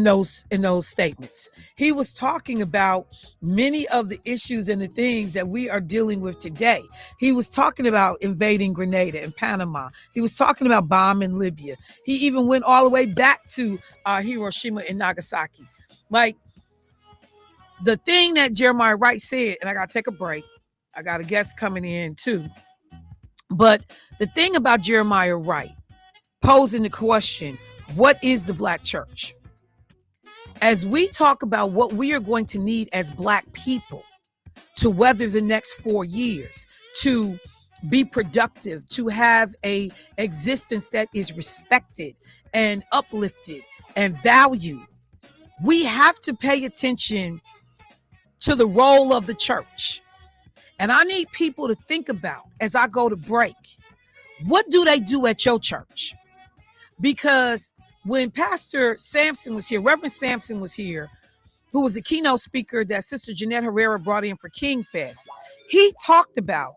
those statements. He was talking about many of the issues and the things that we are dealing with today. He was talking about invading Grenada and Panama. He was talking about bombing Libya. He even went all the way back to Hiroshima and Nagasaki. Like, the thing that Jeremiah Wright said, and I got to take a break. I got a guest coming in too. But the thing about Jeremiah Wright posing the question, what is the black church? As we talk about what we are going to need as black people to weather the next 4 years, to be productive, to have a existence that is respected and uplifted and valued, we have to pay attention to the role of the church. And I need people to think about, as I go to break, What do they do at your church? Because when Pastor Sampson was here, Reverend Sampson was here, who was a keynote speaker that Sister Jeanette Herrera brought in for King Fest, he talked about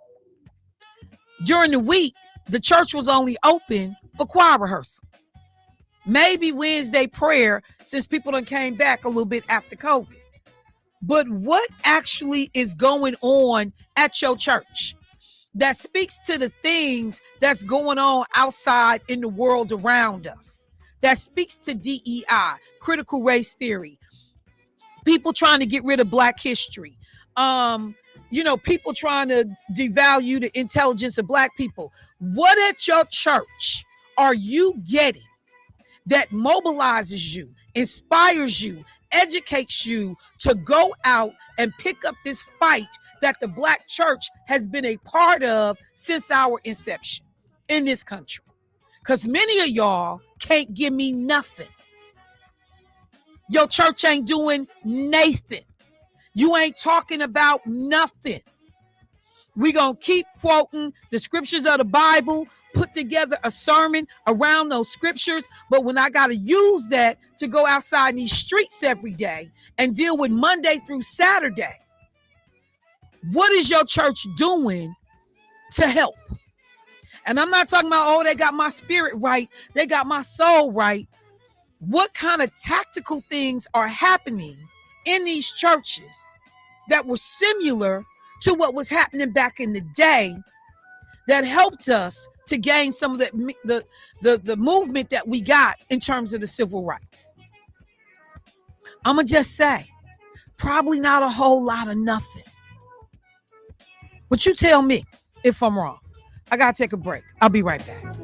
during the week, the church was only open for choir rehearsal. Maybe Wednesday prayer, since people done came back a little bit after COVID. But what actually is going on at your church that speaks to the things that's going on outside in the world around us? That speaks to DEI, critical race theory, people trying to get rid of Black history, people trying to devalue the intelligence of Black people. What at your church are you getting that mobilizes you, inspires you, educates you to go out and pick up this fight that the Black church has been a part of since our inception in this country? Because many of y'all can't give me nothing. Your church ain't doing Nathan. You ain't talking about nothing. We gonna keep quoting the scriptures of the Bible, put together a sermon around those scriptures. But when I gotta use that to go outside in these streets every day and deal with Monday through Saturday, what is your church doing to help? And I'm not talking about, oh, they got my spirit right, they got my soul right. What kind of tactical things are happening in these churches that were similar to what was happening back in the day that helped us to gain some of the movement that we got in terms of the civil rights? I'm going to just say, probably not a whole lot of nothing. But you tell me if I'm wrong. I got to take a break. I'll be right back.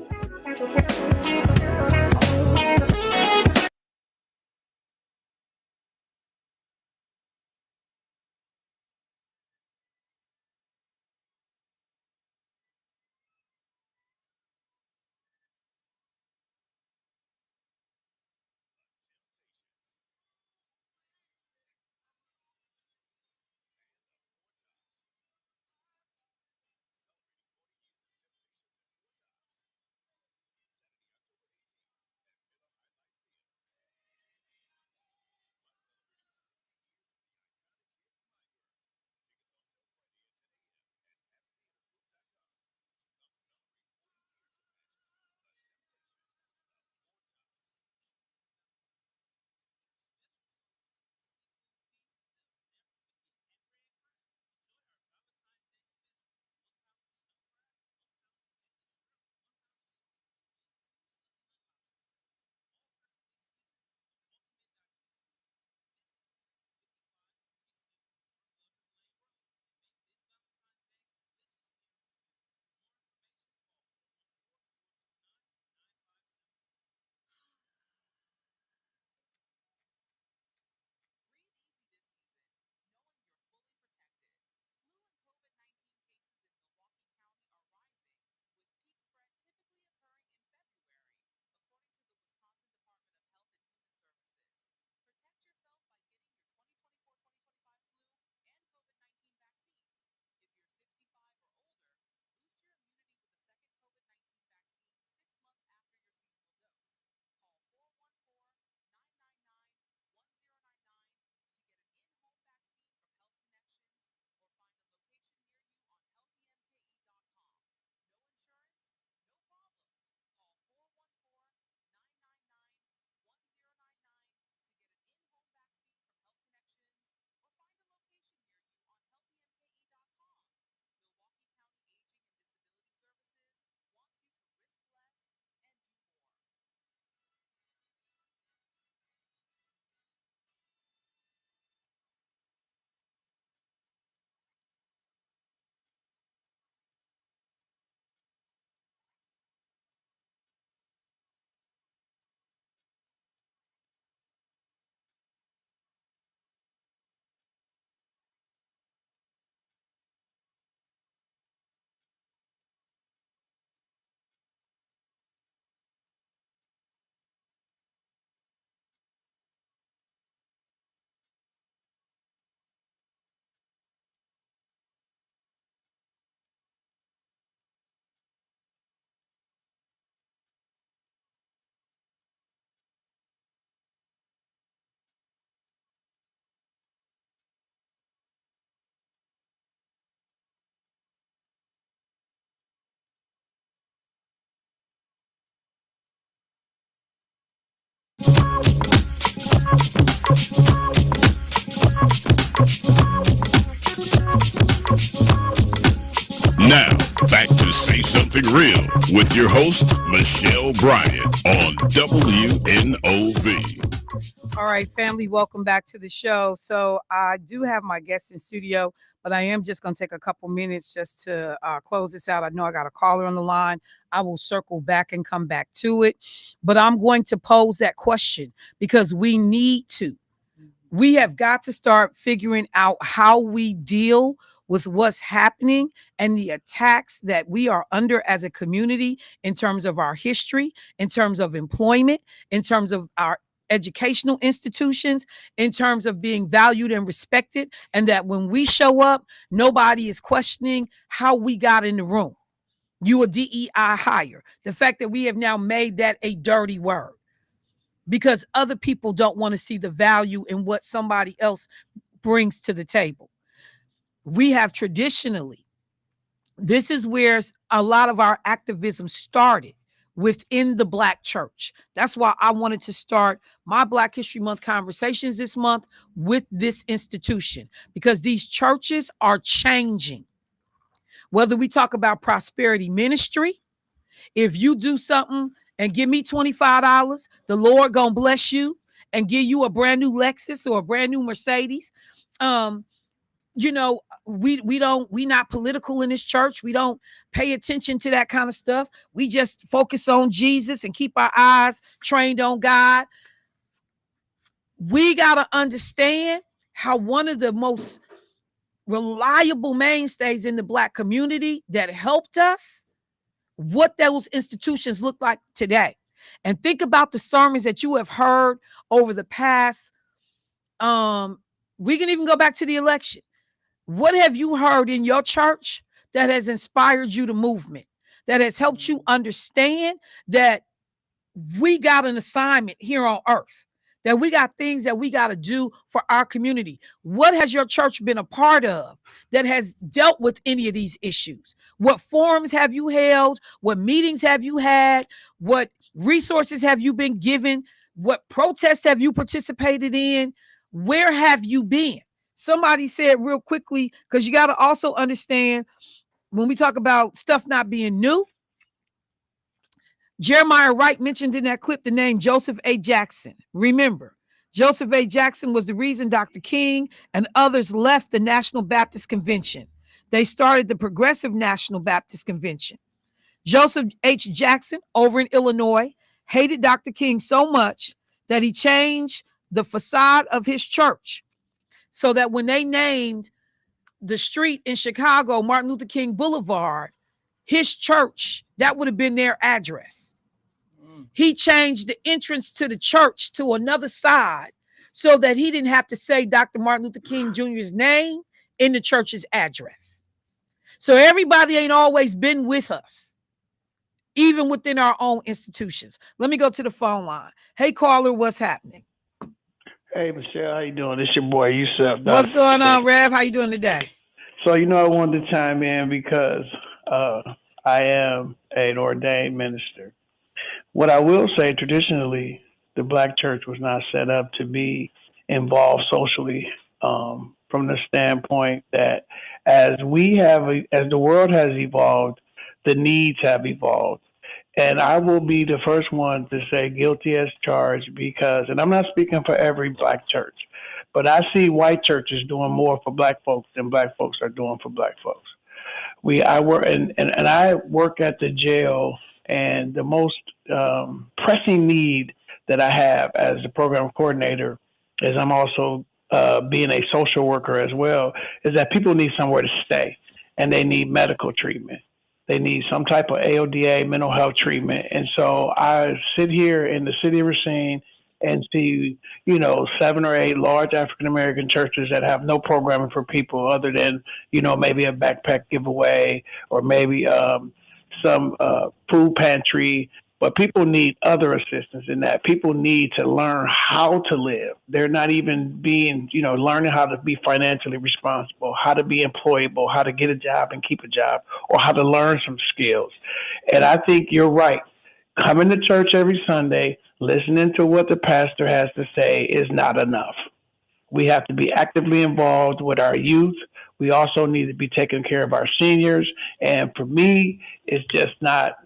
Keep It Real with your host, Michelle Bryant on WNOV. All right, family, welcome back to the show. So I do have my guests in studio, but I am just going to take a couple minutes just to close this out. I know I got a caller on the line. I will circle back and come back to it, but I'm going to pose that question because we need to. We have got to start figuring out how we deal with what's happening and the attacks that we are under as a community in terms of our history, in terms of employment, in terms of our educational institutions, in terms of being valued and respected, and that when we show up, nobody is questioning how we got in the room. You a DEI hire. The fact that we have now made that a dirty word because other people don't want to see the value in what somebody else brings to the table. We have traditionally, this is where a lot of our activism started within the Black church. That's why I wanted to start my Black History Month conversations this month with this institution, because these churches are changing. Whether we talk about prosperity ministry, if you do something and give me $25, the Lord gonna bless you and give you a brand new Lexus or a brand new Mercedes. We not political in this church. We don't pay attention to that kind of stuff. We just focus on Jesus and keep our eyes trained on God. We got to understand how one of the most reliable mainstays in the Black community that helped us, what those institutions look like today. And think about the sermons that you have heard over the past. We can even go back to the election. What have you heard in your church that has inspired you to movement, that has helped you understand that we got an assignment here on earth, that we got things that we got to do for our community? What has your church been a part of that has dealt with any of these issues? What forums have you held? What meetings have you had? What resources have you been given? What protests have you participated in? Where have you been? Somebody said real quickly, because you got to also understand when we talk about stuff not being new, Jeremiah Wright mentioned in that clip the name Joseph A. Jackson. Remember, Joseph A. Jackson was the reason Dr. King and others left the National Baptist Convention. They started the Progressive National Baptist Convention. Joseph H. Jackson over in Illinois hated Dr. King so much that he changed the facade of his church so that when they named the street in Chicago, Martin Luther King Boulevard, his church, that would have been their address. He changed the entrance to the church to another side so that he didn't have to say Dr. Martin Luther King Jr.'s name in the church's address. So everybody ain't always been with us, even within our own institutions. Let me go to the phone line. Hey, caller, what's happening? Hey, Michelle, how you doing? It's your boy, Yusuf. What's going on, Rev? How you doing today? So, I wanted to chime in because I am an ordained minister. What I will say, traditionally, the Black church was not set up to be involved socially from the standpoint that as the world has evolved, the needs have evolved. And I will be the first one to say guilty as charged because, and I'm not speaking for every Black church, but I see white churches doing more for Black folks than Black folks are doing for Black folks. I work at the jail, and the most pressing need that I have as a program coordinator is I'm also being a social worker as well, is that people need somewhere to stay and they need medical treatment. They need some type of AODA, mental health treatment. And so I sit here in the city of Racine and see, 7 or 8 large African-American churches that have no programming for people other than, maybe a backpack giveaway or maybe some food pantry. But people need other assistance in that. People need to learn how to live. They're not even learning how to be financially responsible, how to be employable, how to get a job and keep a job, or how to learn some skills. And I think you're right. Coming to church every Sunday, listening to what the pastor has to say is not enough. We have to be actively involved with our youth, We also need to be taking care of our seniors. And for me, it's just not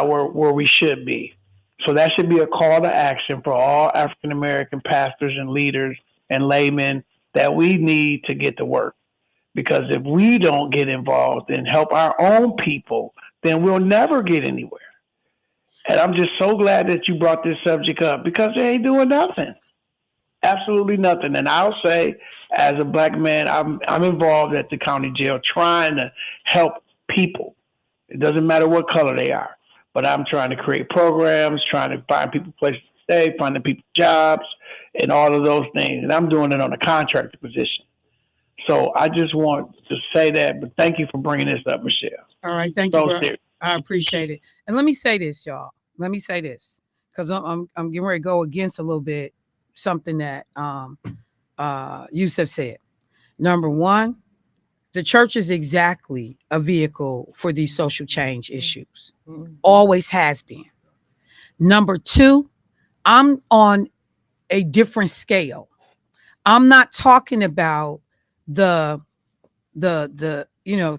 where we should be. So that should be a call to action for all African-American pastors and leaders and laymen that we need to get to work. Because if we don't get involved and help our own people, then we'll never get anywhere. And I'm just so glad that you brought this subject up because they ain't doing nothing. Absolutely nothing. And I'll say, as a black man, I'm involved at the county jail trying to help people. It doesn't matter what color they are. But I'm trying to create programs, trying to find people places to stay, finding people jobs, and all of those things. And I'm doing it on a contractor position. So I just want to say that, but thank you for bringing this up, Michelle. All right, thank you. I appreciate it. And let me say this, y'all. Let me say this, because I'm getting ready to go against a little bit something that Yusuf said. Number one, the church is exactly a vehicle for these social change issues. Always has been. Number two, I'm on a different scale. I'm not talking about the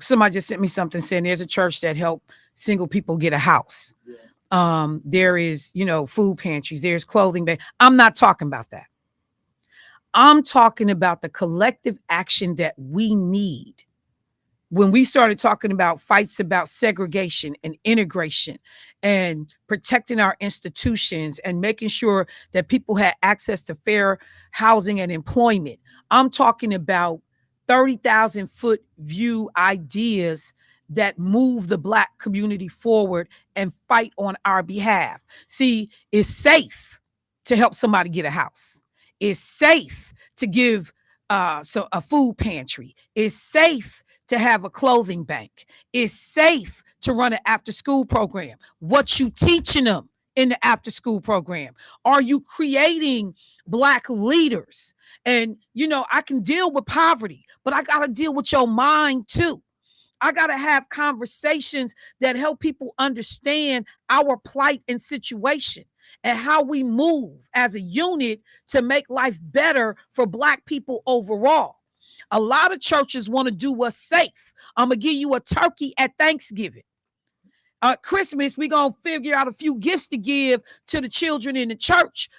somebody just sent me something saying there's a church that helped single people get a house. There is, food pantries, there's clothing. I'm not talking about that. I'm talking about the collective action that we need. When we started talking about fights about segregation and integration and protecting our institutions and making sure that people had access to fair housing and employment, I'm talking about 30,000 foot view ideas that move the Black community forward and fight on our behalf. See, it's safe to help somebody get a house. It's safe to give a food pantry. It's safe to have a clothing bank. It's safe to run an after school program. What you teaching them in the after school program? Are you creating Black leaders? And, I can deal with poverty, but I got to deal with your mind too. I got to have conversations that help people understand our plight and situation and how we move as a unit to make life better for Black people overall. A lot of churches want to do us safe. I'm going to give you a turkey at Thanksgiving. Christmas, we're going to figure out a few gifts to give to the children in the church.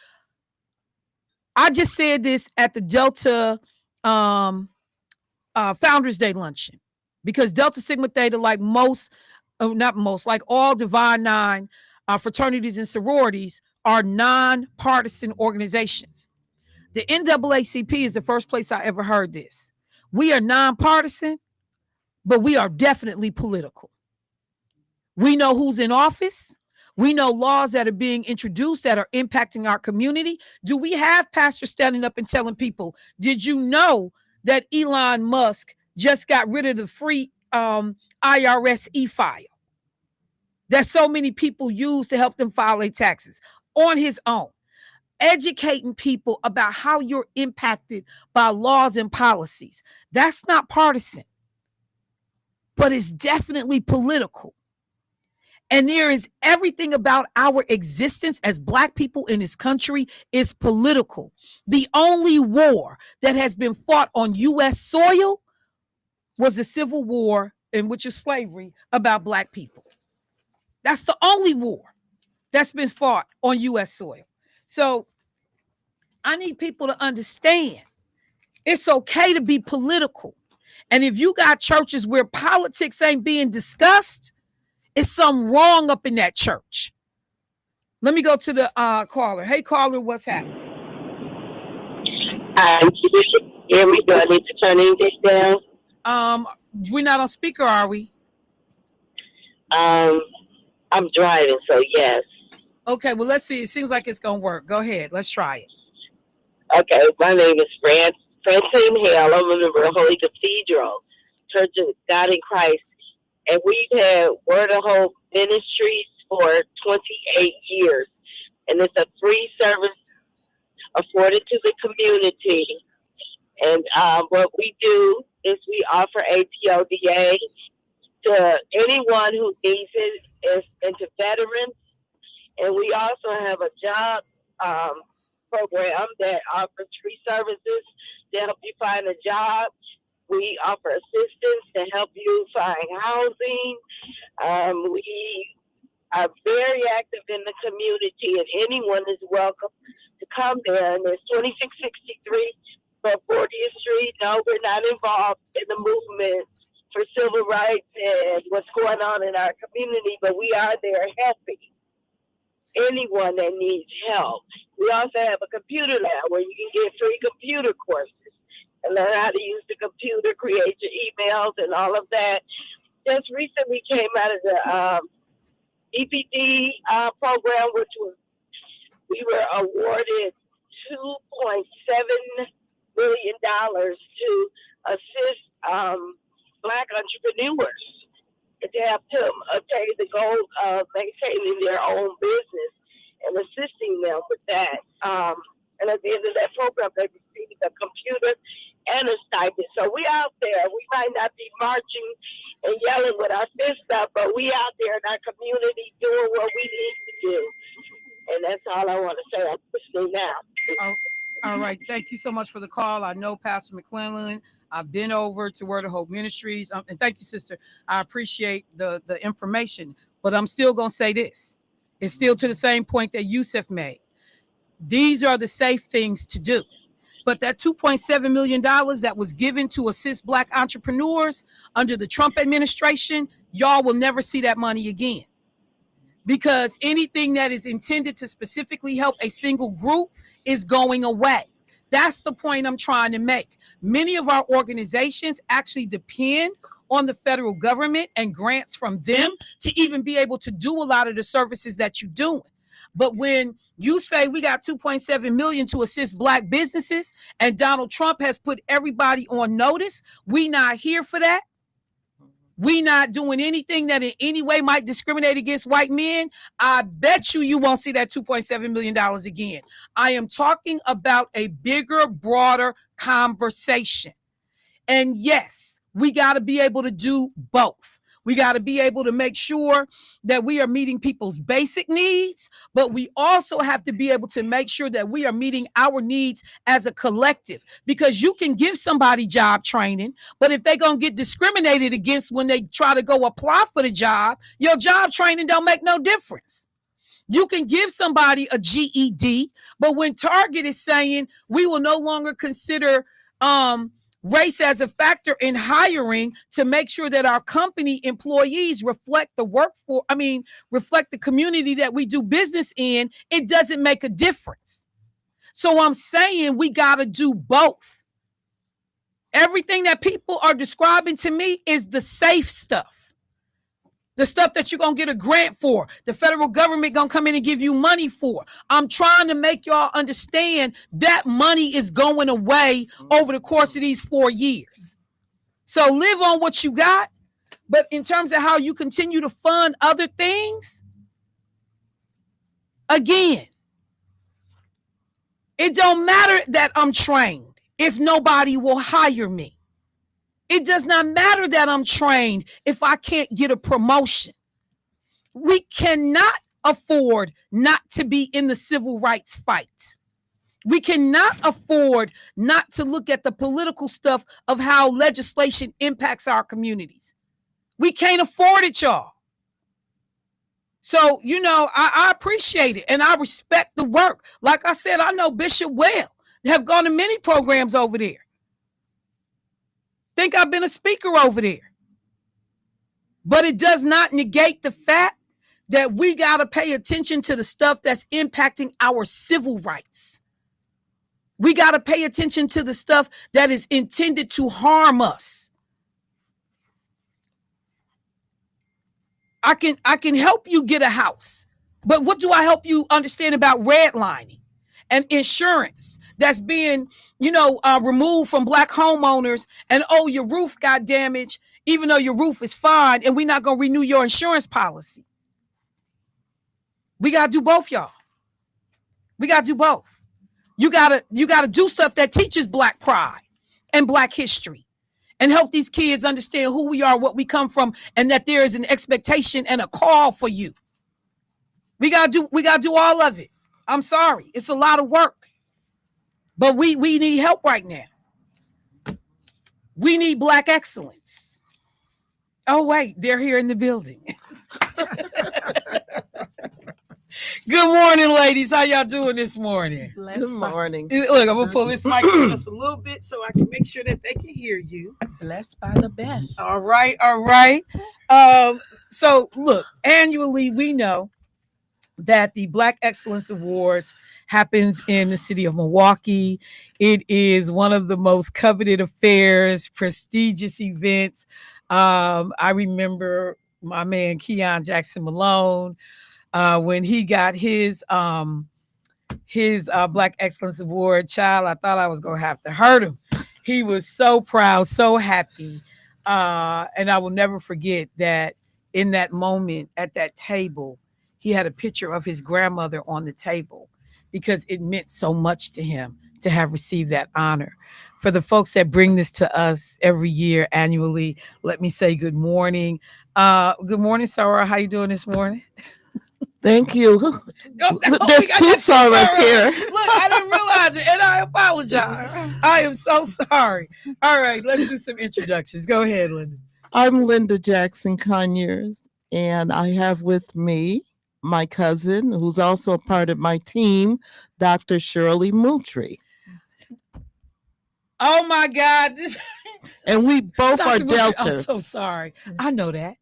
I just said this at the Delta Founders Day luncheon, because Delta Sigma Theta, like like all Divine Nine fraternities and sororities, are nonpartisan organizations. The NAACP is the first place I ever heard this. We are nonpartisan, but we are definitely political. We know who's in office. We know laws that are being introduced that are impacting our community. Do we have pastors standing up and telling people, did you know that Elon Musk just got rid of the free IRS e-file that so many people use to help them file their taxes on his own? Educating people about how you're impacted by laws and policies. That's not partisan, but it's definitely political. And there is everything about our existence as Black people in this country is political. The only war that has been fought on U.S. soil was the Civil War, in which is slavery, about Black people. That's the only war that's been fought on U.S. soil. So I need people to understand it's okay to be political. And if you got churches where politics ain't being discussed, it's something wrong up in that church. Let me go to the caller. Hey, caller, what's happening? Can you hear me? Do I need to turn anything down? We're not on speaker, are we? I'm driving, so yes. Okay, well, let's see. It seems like it's going to work. Go ahead. Let's try it. Okay, my name is Francine Hale. I'm a member of Holy Cathedral Church of God in Christ. And we've had Word of Hope Ministries for 28 years. And it's a free service afforded to the community. And what we do is we offer APODA to anyone who needs it, and to veterans. And we also have a job program that offers free services to help you find a job. We offer assistance to help you find housing. We are very active in the community, and anyone is welcome to come there. And it's 2663 for 40th Street. No, we're not involved in the movement for civil rights and what's going on in our community, but we are there helping anyone that needs help. We also have a computer lab where you can get free computer courses and learn how to use the computer, create your emails and all of that. Just recently came out of the EPD program, which was, we were awarded $2.7 million to assist Black entrepreneurs to help them attain the goal of maintaining their own business and assisting them with that. And at the end of that program, they received a computer and a stipend. So we out there. We might not be marching and yelling with our fist up, but we out there in our community doing what we need to do. And that's all I want to say. I'm listening now. All right. Thank you so much for the call. I know Pastor McClellan. I've been over to Word of Hope Ministries. And thank you, sister. I appreciate the information. But I'm still going to say this. It's still to the same point that Yusuf made. These are the safe things to do. But that $2.7 million that was given to assist Black entrepreneurs under the Trump administration, y'all will never see that money again. Because anything that is intended to specifically help a single group is going away. That's the point I'm trying to make. Many of our organizations actually depend on the federal government and grants from them to even be able to do a lot of the services that you're doing. But when you say we got 2.7 million to assist Black businesses and Donald Trump has put everybody on notice, we not here for that. We not doing anything that in any way might discriminate against white men. I bet you won't see that $2.7 million again. I am talking about a bigger, broader conversation. And yes, we got to be able to do both. We got to be able to make sure that we are meeting people's basic needs, but we also have to be able to make sure that we are meeting our needs as a collective, because you can give somebody job training, but if they're going to get discriminated against when they try to go apply for the job, your job training don't make no difference. You can give somebody a GED, but when Target is saying we will no longer consider race as a factor in hiring to make sure that our company employees reflect the workforce, reflect the community that we do business in, it doesn't make a difference. So I'm saying we got to do both. Everything that people are describing to me is the safe stuff. The stuff that you're going to get a grant for, the federal government going to come in and give you money for. I'm trying to make y'all understand that money is going away over the course of these 4 years. So live on what you got. But in terms of how you continue to fund other things, again, it don't matter that I'm trained if nobody will hire me. It does not matter that I'm trained if I can't get a promotion. We cannot afford not to be in the civil rights fight. We cannot afford not to look at the political stuff of how legislation impacts our communities. We can't afford it, y'all. So, I appreciate it and I respect the work. Like I said, I know Bishop well, have gone to many programs over there. Think I've been a speaker over there. But it does not negate the fact that we got to pay attention to the stuff that's impacting our civil rights. We got to pay attention to the stuff that is intended to harm us. I can help you get a house, but what do I help you understand about redlining and insurance that's being, removed from Black homeowners, and your roof got damaged, even though your roof is fine, and we're not going to renew your insurance policy. We got to do both, y'all. We got to do both. You got to do stuff that teaches Black pride and Black history and help these kids understand who we are, what we come from, and that there is an expectation and a call for you. We got to do all of it. I'm sorry. It's a lot of work. But we need help right now. We need Black excellence. Oh, wait, they're here in the building. Good morning, ladies. How y'all doing this morning? Good morning. Look, I'm gonna pull this mic just a little bit so I can make sure that they can hear you. Blessed by the best. All right. So look, annually we know that the Black Excellence Awards happens in the city of Milwaukee. It is one of the most coveted affairs, prestigious events. I remember my man Keon Jackson Malone when he got his Black Excellence Award. Child, I thought I was gonna have to hurt him. He was so proud, so happy, and I will never forget that in that moment at that table, he had a picture of his grandmother on the table because it meant so much to him to have received that honor. For the folks that bring this to us every year annually, let me say good morning. Good morning, Sarah. How you doing this morning? Thank you. There's two Sarahs here. Look, I didn't realize it, and I apologize. I am so sorry. All right, let's do some introductions. Go ahead, Linda. I'm Linda Jackson Conyers, and I have with me my cousin, who's also a part of my team, Dr. Shirley Moultrie. Oh my God. And we both Dr. are Moultrie, deltas. I'm so sorry. I know that.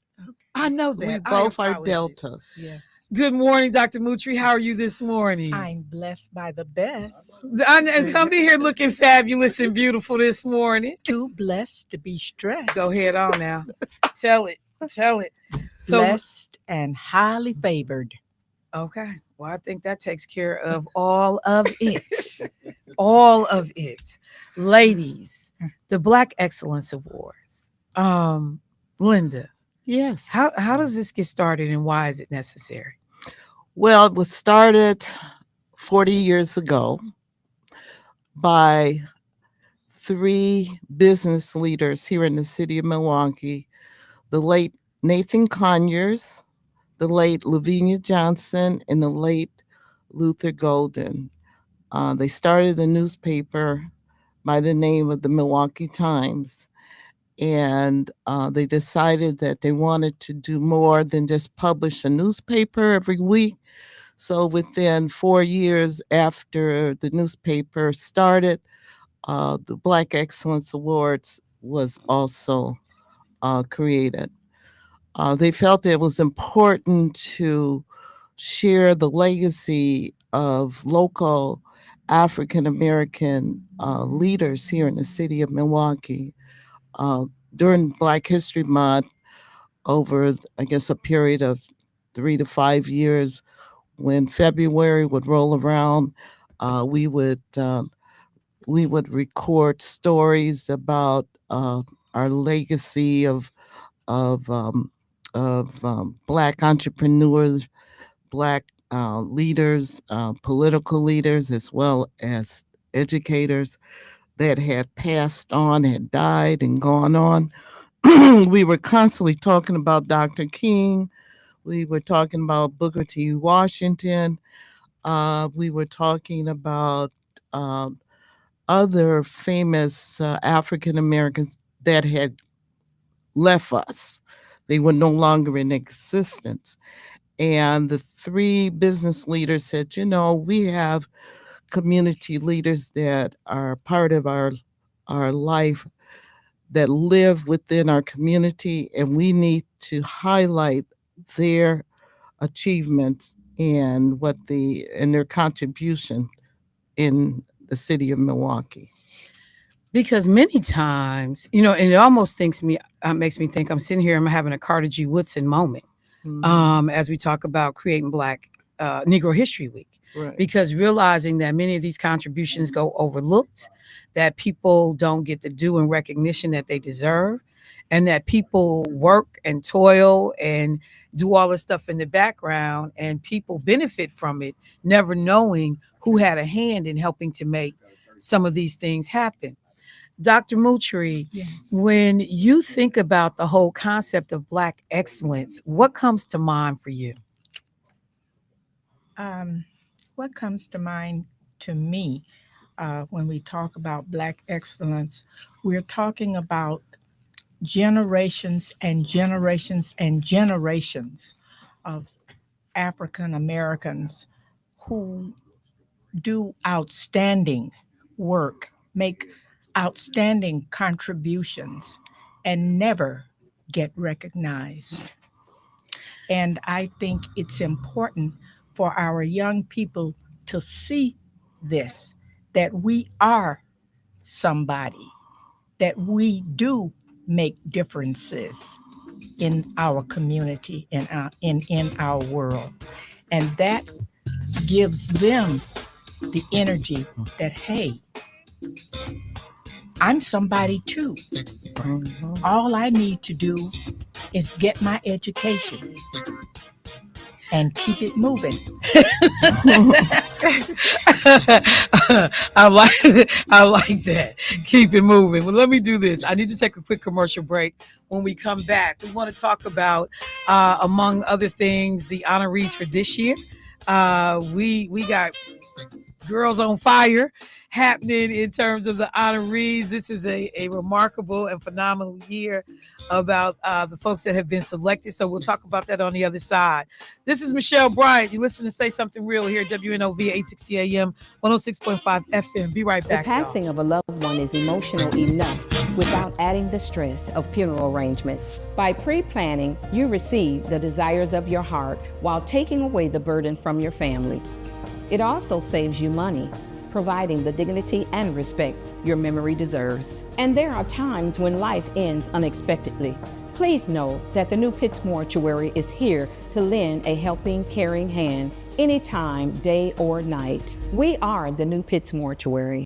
I know that. We both are deltas. Yes. Good morning, Dr. Moultrie. How are you this morning? I'm blessed by the best. And come in here looking fabulous and beautiful this morning. Too blessed to be stressed. Go ahead on now. Tell it. So blessed and highly favored. Okay. Well, I think that takes care of all of it. All of it. Ladies, the Black Excellence Awards. Linda. Yes. How does this get started and why is it necessary? Well, it was started 40 years ago by 3 business leaders here in the city of Milwaukee, the late Nathan Conyers, the late Lavinia Johnson, and the late Luther Golden. They started a newspaper by the name of the Milwaukee Times. And they decided that they wanted to do more than just publish a newspaper every week. So within 4 years after the newspaper started, the Black Excellence Awards was also created. They felt it was important to share the legacy of local African American leaders here in the city of Milwaukee. During Black History Month, over, I guess, a period of 3 to 5 years, when February would roll around, we would record stories about our legacy of Black entrepreneurs, Black leaders, political leaders, as well as educators that had passed on, had died and gone on. We were constantly talking about Dr. King. We were talking about Booker T. Washington. We were talking about other famous African Americans that had left us. They were no longer in existence. And the 3 business leaders said, we have community leaders that are part of our life, that live within our community, and we need to highlight their achievements and their contribution in the city of Milwaukee. Because many times, and it almost makes me think I'm sitting here, I'm having a Carter G. Woodson moment, as we talk about creating Black Negro History Week. Right. Because realizing that many of these contributions go overlooked, that people don't get the due and recognition that they deserve, and that people work and toil and do all this stuff in the background, and people benefit from it, never knowing who had a hand in helping to make some of these things happen. Dr. Moultrie, Yes. When you think about the whole concept of Black excellence, what comes to mind for you? What comes to mind to me when we talk about Black excellence, we're talking about generations and generations and generations of African Americans who do outstanding work, make outstanding contributions, and never get recognized. And I think it's important for our young people to see this, that we are somebody, that we do make differences in our community, in our world. And that gives them the energy that, hey, I'm somebody too. All I need to do is get my education and keep it moving. I like that. Keep it moving. Well, let me do this. I need to take a quick commercial break. When we come back, we want to talk about, among other things, the honorees for this year. We got Girls on Fire happening in terms of the honorees. This is a remarkable and phenomenal year about the folks that have been selected. So we'll talk about that on the other side. This is Michelle Bryant. You listen to Say Something Real here at WNOV 860 AM, 106.5 FM. Be right back. The passing of a loved one is emotional enough without adding the stress of funeral arrangements. By pre-planning, you receive the desires of your heart while taking away the burden from your family. It also saves you money, providing the dignity and respect your memory deserves. And there are times when life ends unexpectedly. Please know that the New Pitts Mortuary is here to lend a helping, caring hand anytime, day or night. We are the New Pitts Mortuary.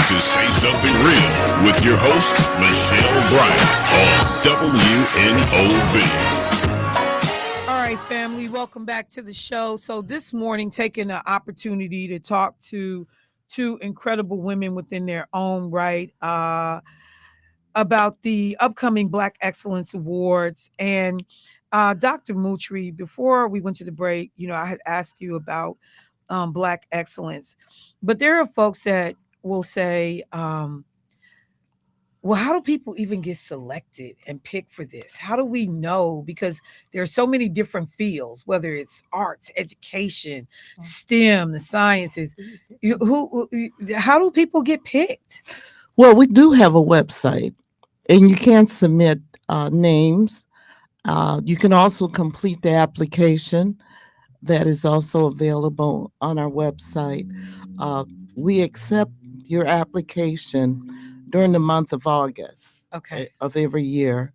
to Say Something Real with your host, Michelle Bryant on WNOV. All right, family, welcome back to the show. So this morning, taking the opportunity to talk to two incredible women within their own right about the upcoming Black Excellence Awards. And Dr. Mutri, before we went to the break, I had asked you about Black excellence, but there are folks that will say, well, how do people even get selected and picked for this? How do we know? Because there are so many different fields, whether it's arts, education, STEM, the sciences. How do people get picked? Well, we do have a website, and you can submit names. You can also complete the application that is also available on our website. We accept your application during the month of August of every year.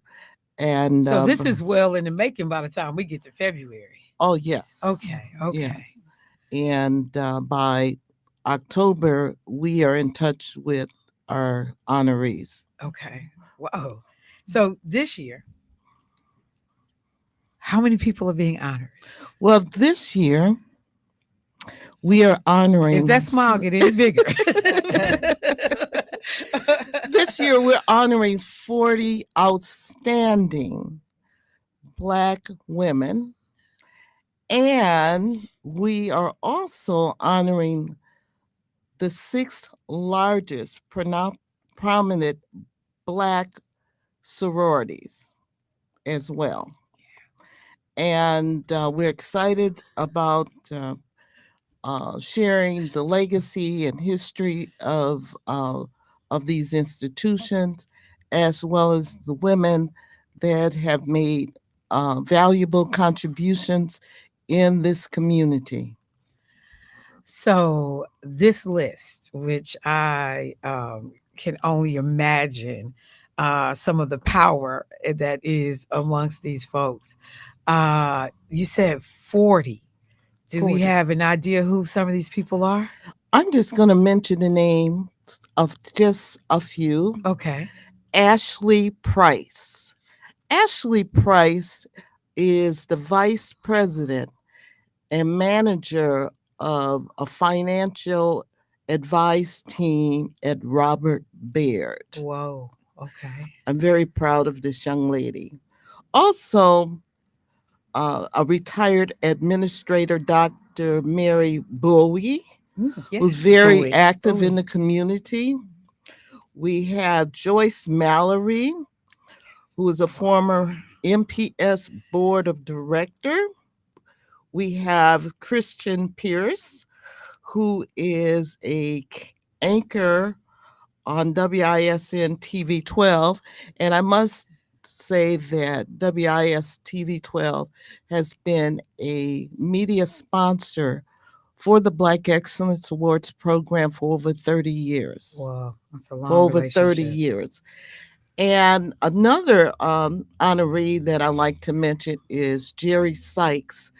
And so this is well in the making by the time we get to February. Oh, yes. Okay. Yes. And by October, we are in touch with our honorees. Okay. Wow. So this year, how many people are being honored? Well, this year, we are honoring... If that smile get any bigger. This year, we're honoring 40 outstanding Black women. And we are also honoring the 6th largest prominent Black sororities as well. And we're excited about sharing the legacy and history of these institutions, as well as the women that have made valuable contributions in this community. So this list, which I can only imagine some of the power that is amongst these folks. You said 40. Do 40. We have an idea who some of these people are? I'm just going to mention the name of just a few. Okay. Ashley Price. Ashley Price is the vice president and manager of a financial advice team at Robert Baird. Whoa. Okay. I'm very proud of this young lady. Also, a retired administrator, Dr. Mary Bowie, who's very active in the community. We have Joyce Mallory, who is a former MPS board of director. We have Christian Pierce, who is a anchor on WISN TV 12. And I must say that WIS TV 12 has been a media sponsor for the Black Excellence Awards program for over 30 years. Wow, that's a long For over 30 years. And another honoree that I like to mention is Jerry Sykes.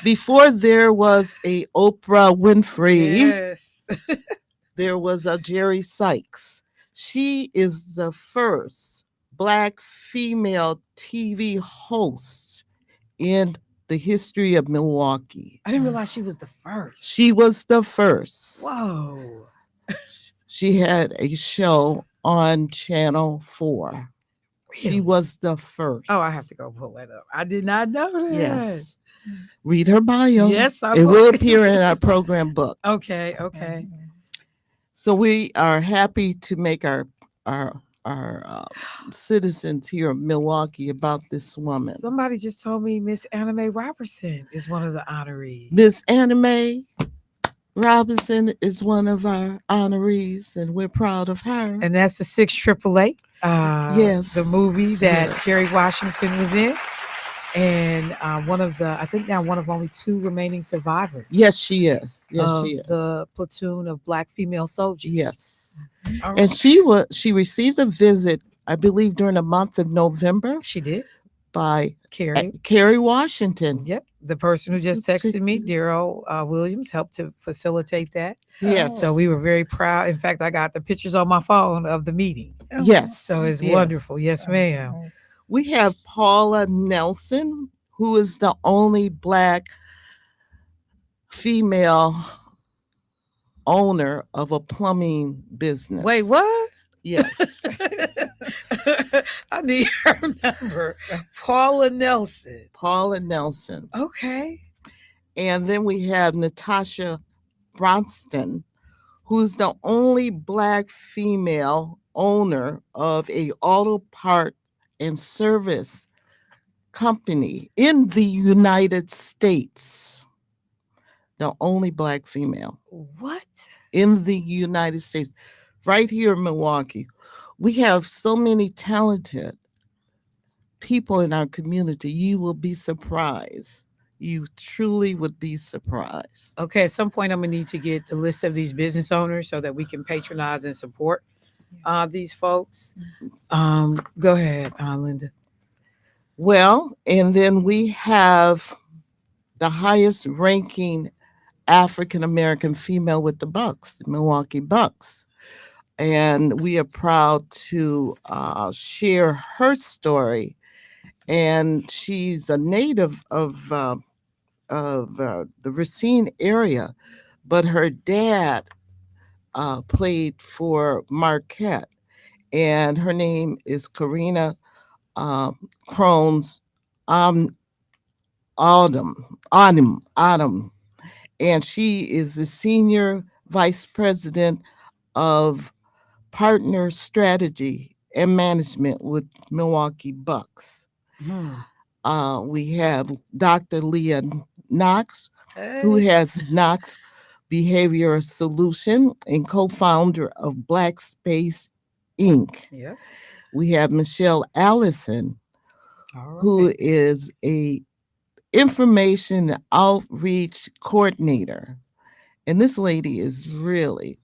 Before there was a Oprah Winfrey, there was a Jerry Sykes. She is the first Black female TV host in the history of Milwaukee. I didn't realize she was the first. She was the first. Whoa. She had a show on Channel 4. Really? She was the first. Oh, I have to go pull that up. I did not know that. Yes. Read her bio. Yes, I will. It will appear in our program book. Okay. So we are happy to make our citizens here of Milwaukee about this woman. Somebody just told me Miss Anna Mae Robertson is one of the honorees. Miss Anna Mae Robinson is one of our honorees, and we're proud of her. And that's the 688. Yes. The movie that Kerry Washington was in. And one of only 2 remaining survivors. Yes, she is. Yes, she is. The platoon of Black female soldiers. Yes. Right. And she received a visit, I believe, during the month of November. She did. By Kerry Washington. Yep. The person who just texted me, Daryl Williams, helped to facilitate that. Yes. So we were very proud. In fact, I got the pictures on my phone of the meeting. Yes. So it's Yes. wonderful. Yes, ma'am. We have Paula Nelson, who is the only Black female owner of a plumbing business. Wait, what? Yes. I need her number. Paula Nelson. Paula Nelson. Okay. And then we have Natasha Bronston, who's the only Black female owner of a auto part and service company in the United States. The only Black female. What? In the United States, right here in Milwaukee. We have so many talented people in our community. You will be surprised. You truly would be surprised. Okay, at some point I'm gonna need to get the list of these business owners so that we can patronize and support these folks. Go ahead, Linda. Well, and then we have the highest ranking African American female with the Bucks, the Milwaukee Bucks. And we are proud to share her story. And she's a native of the Racine area, but her dad played for Marquette, and her name is Karina Crohn's Autumn, and she is the senior vice president of partner strategy and management with Milwaukee Bucks. We have Dr. Leah Knox, who has Knox Behavioral Solution and co-founder of Black Space Inc. Yeah. We have Michelle Allison, who is a information outreach coordinator. And this lady is really,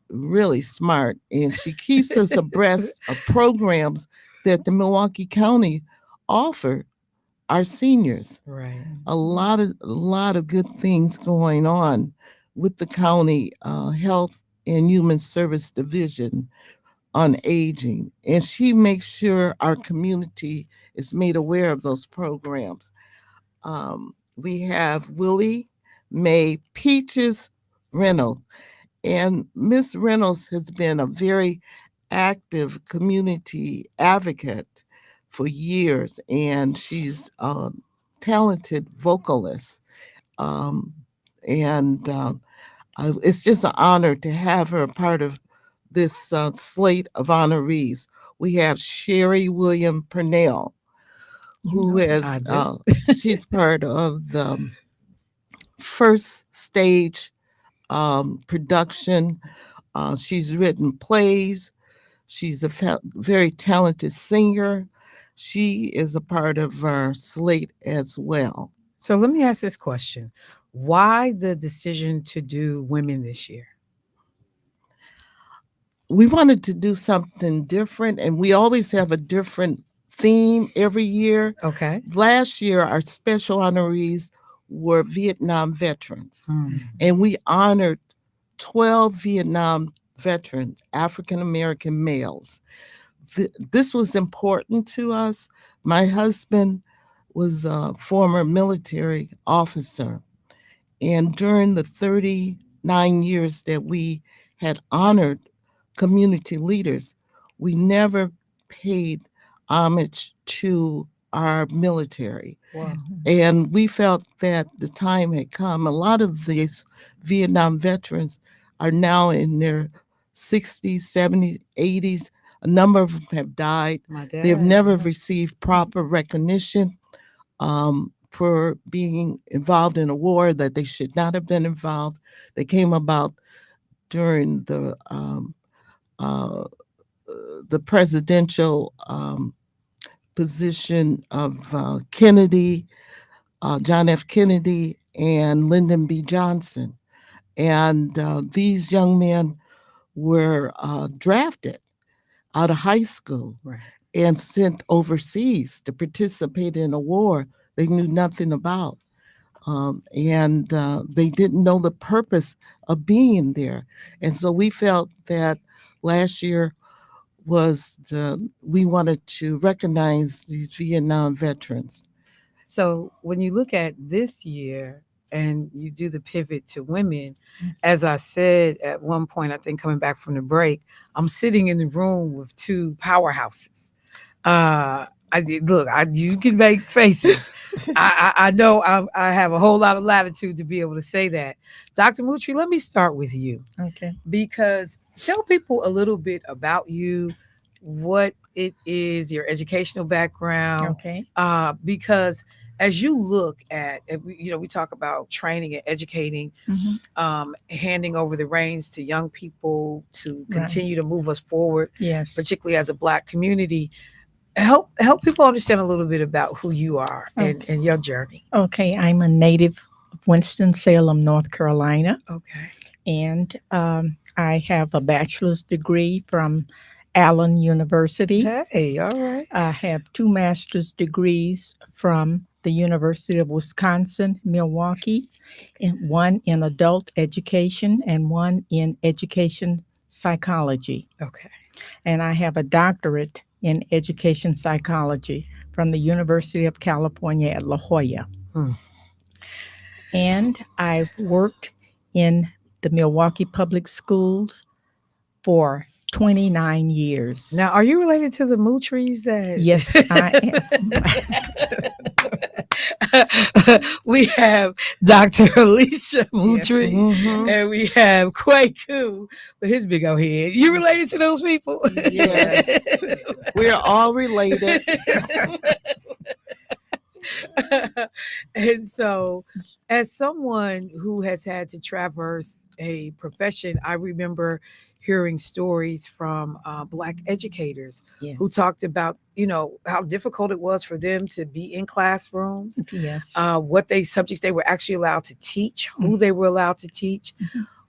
really smart, and she keeps us abreast of programs that the Milwaukee County offer our seniors. Right. A lot of good things going on with the county Health and Human Service Division on aging, and she makes sure our community is made aware of those programs. We have Willie Mae Peaches Reynolds, and Miss Reynolds has been a very active community advocate for years, and she's a talented vocalist. It's just an honor to have her a part of this slate of honorees. We have Sherry William Purnell, who has she's part of the first stage production. She's written plays. She's a very talented singer. She is a part of our slate as well. So let me ask this question. Why the decision to do women this year? We wanted to do something different, and we always have a different theme every year. Okay. Last year, our special honorees were Vietnam veterans, and we honored 12 Vietnam veterans, African American males. This was important to us. My husband was a former military officer, and during the 39 years that we had honored community leaders, we never paid homage to our military. Wow. And we felt that the time had come. A lot of these Vietnam veterans are now in their 60s, 70s, 80s. A number of them have died. They've never received proper recognition for being involved in a war that they should not have been involved. They came about during the presidential position of Kennedy, John F. Kennedy, and Lyndon B. Johnson. And these young men were drafted out of high school and sent overseas to participate in a war they knew nothing about. and they didn't know the purpose of being there. And so we felt that last year we wanted to recognize these Vietnam veterans. So when you look at this year and you do the pivot to women, as I said at one point, I think coming back from the break, I'm sitting in the room with two powerhouses. You can make faces. I know I have a whole lot of latitude to be able to say that. Dr. Mutri, let me start with you. Okay. Because tell people a little bit about you, what it is, your educational background. Okay. Because as you look at, we talk about training and educating, handing over the reins to young people to continue to move us forward, Yes. particularly as a Black community. Help people understand a little bit about who you are and your journey. Okay, I'm a native of Winston-Salem, North Carolina. Okay. And I have a bachelor's degree from Allen University. Hey, all right. I have 2 master's degrees from the University of Wisconsin, Milwaukee, and one in adult education and one in education psychology. Okay. And I have a doctorate in education psychology from the University of California at La Jolla. And I've worked in the Milwaukee Public Schools for 29 years. Now, are you related to the Mutris that? Yes, I am. We have Dr. Alicia Mutri, and we have Kwaku with his big old head. You related to those people? Yes. We're all related. And so, as someone who has had to traverse a profession, I remember hearing stories from Black educators who talked about, how difficult it was for them to be in classrooms, what subjects they were actually allowed to teach, who they were allowed to teach.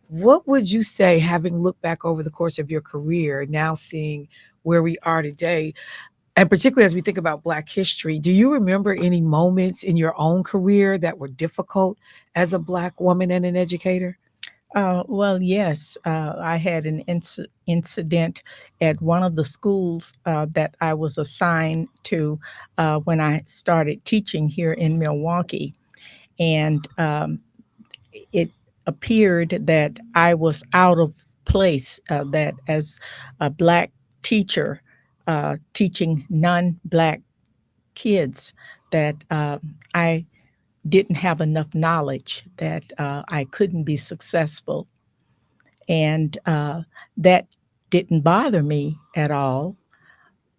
What would you say, having looked back over the course of your career, now seeing where we are today, and particularly as we think about Black history, do you remember any moments in your own career that were difficult as a Black woman and an educator? Well, yes. I had an incident at one of the schools that I was assigned to when I started teaching here in Milwaukee. And it appeared that I was out of place, that as a Black teacher teaching non-Black kids, that I didn't have enough knowledge, that I couldn't be successful. And that didn't bother me at all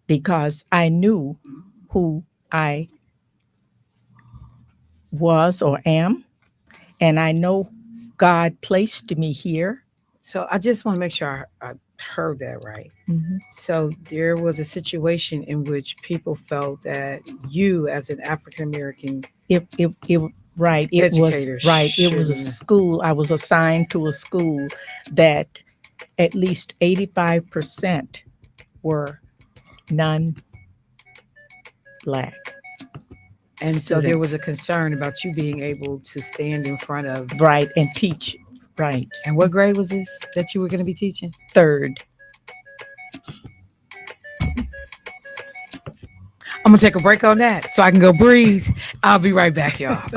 because I knew who I was or am, and I know God placed me here. So I just want to make sure I heard that right. So there was a situation in which people felt that you, as an African American, Right. It was a school. I was assigned to a school that at least 85% were non-Black. And so there was a concern about you being able to stand in front of. Right. And teach. Right. And what grade was this that you were going to be teaching? 3rd. I'm going to take a break on that so I can go breathe. I'll be right back, y'all.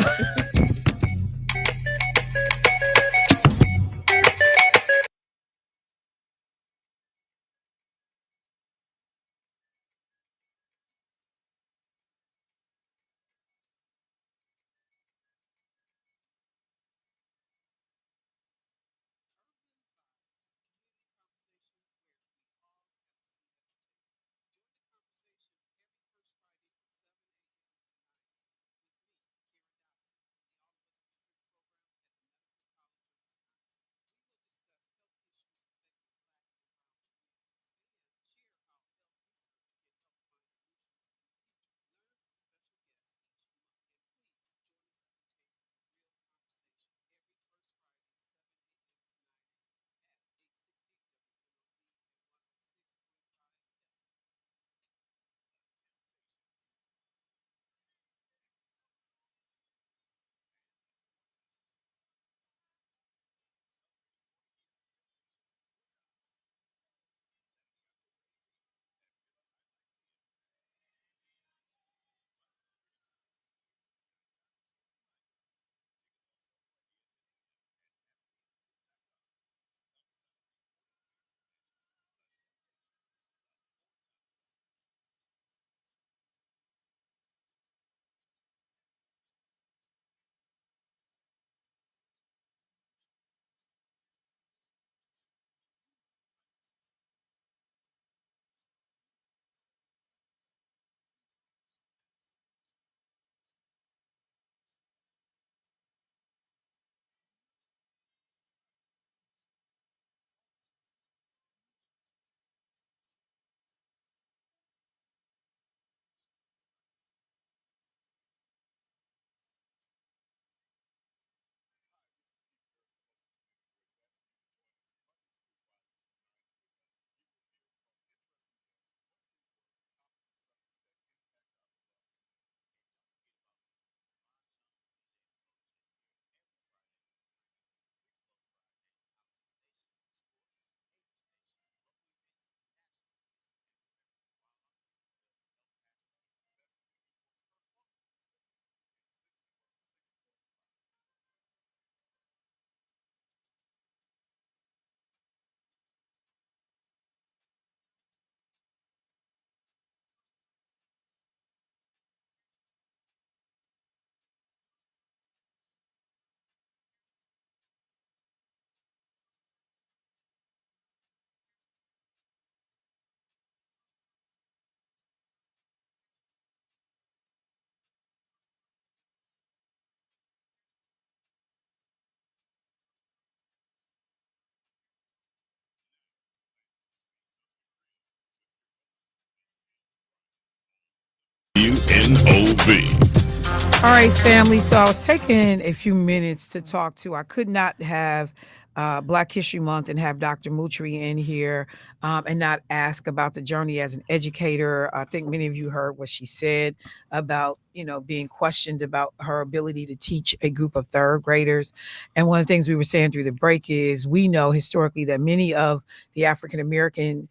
WNOV. All right, family. So I was taking a few minutes to talk to. I could not have Black History Month and have Dr. Mutri in here and not ask about the journey as an educator. I think many of you heard what she said about, being questioned about her ability to teach a group of third graders. And one of the things we were saying through the break is we know historically that many of the African American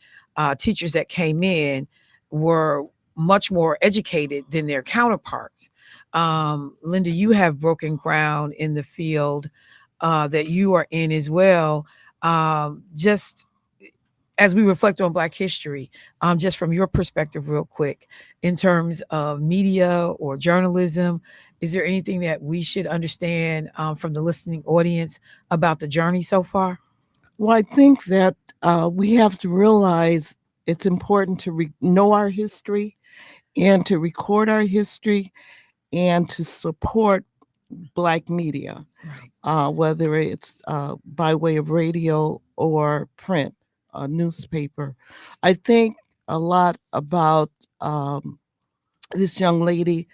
teachers that came in were much more educated than their counterparts. Linda, you have broken ground in the field that you are in as well. Just as we reflect on Black history, just from your perspective, real quick, in terms of media or journalism, is there anything that we should understand from the listening audience about the journey so far? Well, I think that we have to realize it's important to know our history and to record our history and to support Black media, whether it's by way of radio or print, newspaper. I think a lot about this young lady,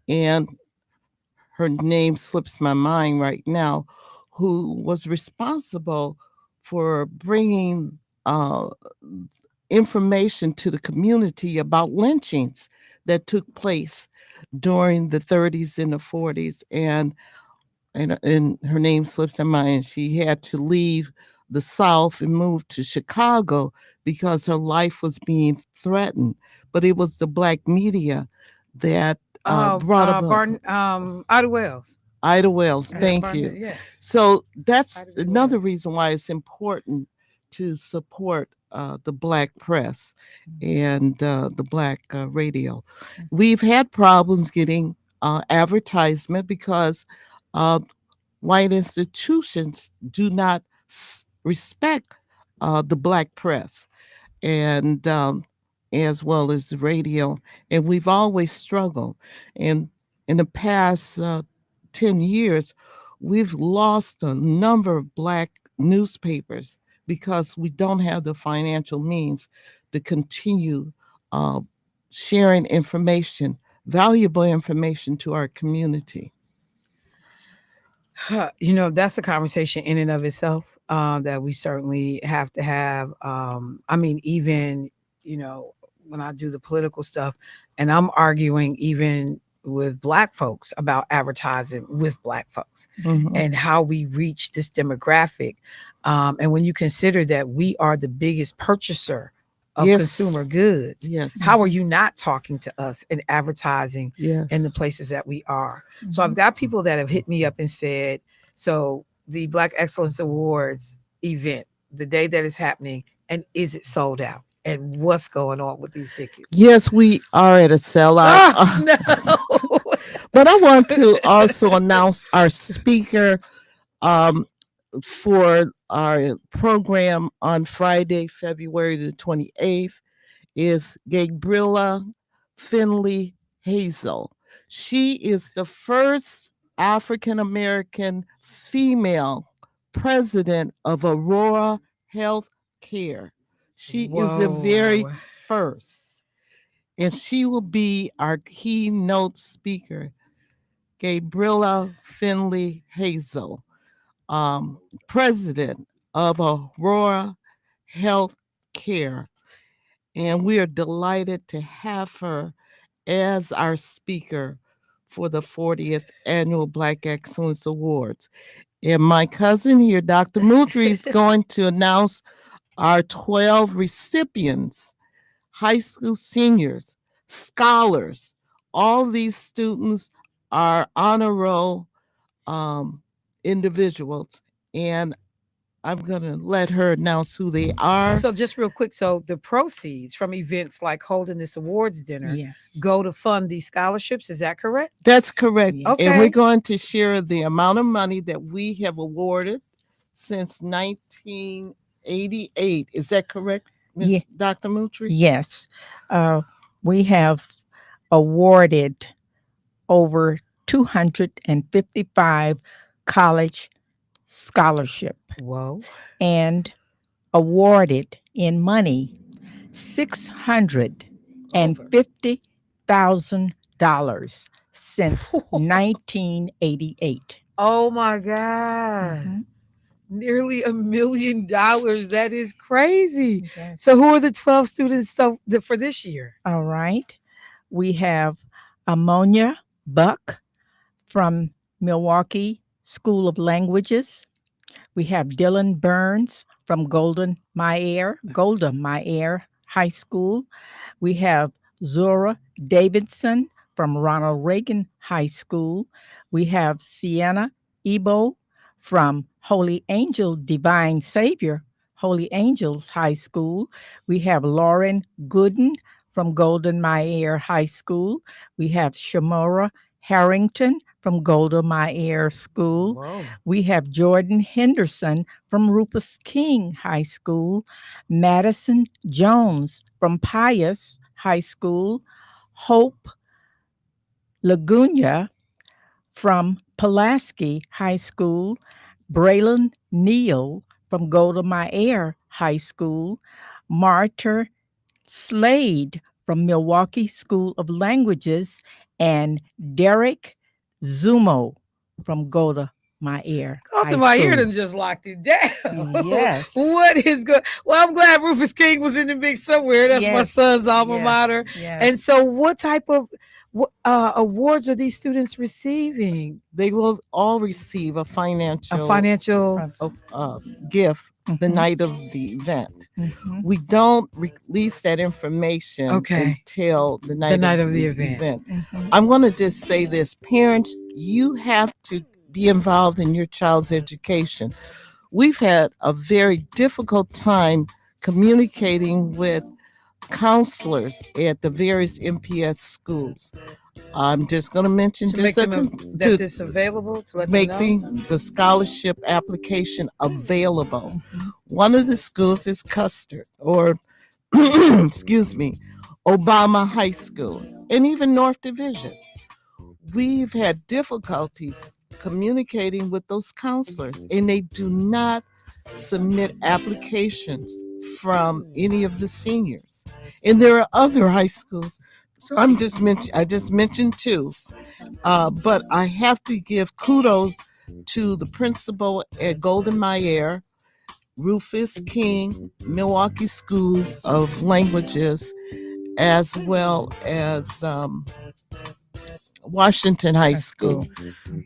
and her name slips my mind right now, who was responsible for bringing information to the community about lynchings that took place during the 30s and the 40s. And her name slips my mind. She had to leave the South and move to Chicago because her life was being threatened. But it was the Black media that brought about Ida Wells. Ida Wells, thank you. Yes. So that's another reason why it's important to support the Black press and the Black radio. We've had problems getting advertisement because white institutions do not respect the Black press and as well as the radio. And we've always struggled. And in the past 10 years, we've lost a number of Black newspapers because we don't have the financial means to continue sharing information, valuable information to our community. That's a conversation in and of itself that we certainly have to have. Even, when I do the political stuff and I'm arguing even with Black folks about advertising with Black folks and how we reach this demographic. And when you consider that we are the biggest purchaser of consumer goods, how are you not talking to us and advertising in the places that we are? So I've got people that have hit me up and said, so the Black Excellence Awards event, the day that it's happening, and is it sold out? And what's going on with these tickets? Yes, we are at a sellout. Oh, no. But I want to also announce our speaker for our program on Friday, February the 28th is Gabriella Finley Hazel. She is the first African-American female president of Aurora Health Care. She is the very first, and she will be our keynote speaker, Gabriella Finley Hazel, president of Aurora Health Care. And we are delighted to have her as our speaker for the 40th Annual Black Excellence Awards. And my cousin here, Dr. Mutri, is going to announce our 12 recipients, high school seniors, scholars. All these students are honor roll individuals. And I'm going to let her announce who they are. So just real quick, so the proceeds from events like holding this awards dinner go to fund these scholarships. Is that correct? That's correct. Okay. And we're going to share the amount of money that we have awarded since 1988. Is that correct, Ms. Dr. Mutri? Yes. We have awarded over 255 college scholarship. Whoa. And awarded in money $650,000 since 1988. Oh my God. Mm-hmm. Nearly $1 million. That is crazy. Yes. So who are the 12 students for this year? All right. We have Ammonia Buck from Milwaukee School of Languages. We have Dylan Burns from Golda Meir High School. We have Zora Davidson from Ronald Reagan High School. We have Sienna Ebo from Holy Angel Divine Savior Holy Angels High School. We have Lauren Gooden from Golden Meir High School. We have Shamora Harrington from Golda Meir School. Whoa. We have Jordan Henderson from Rufus King High School. Madison Jones from Pius High School. Hope Laguna from Pulaski High School. Braylon Neal from Golda Meir High School. Martyr Slade from Milwaukee School of Languages, and Derek Zumo from Golda Meir. Golda Meir done just locked it down. Yes. What is good? Well, I'm glad Rufus King was in the mix somewhere. That's my son's alma mater. Yes. And so what type of awards are these students receiving? They will all receive a financial gift the night of the event. Mm-hmm. We don't release that information until the night of the event. Mm-hmm. I'm going to just say this. Parents, you have to be involved in your child's education. We've had a very difficult time communicating with counselors at the various MPS schools. I'm just going to mention to make that this available to let make them know? the scholarship application available. Mm-hmm. One of the schools is Custer or excuse me, Obama High School, and even North Division. We've had difficulties communicating with those counselors, and they do not submit applications from any of the seniors. And there are other high schools. So I just mentioned two, but I have to give kudos to the principal at Golda Meir, Rufus King, Milwaukee School of Languages, as well as Washington High School.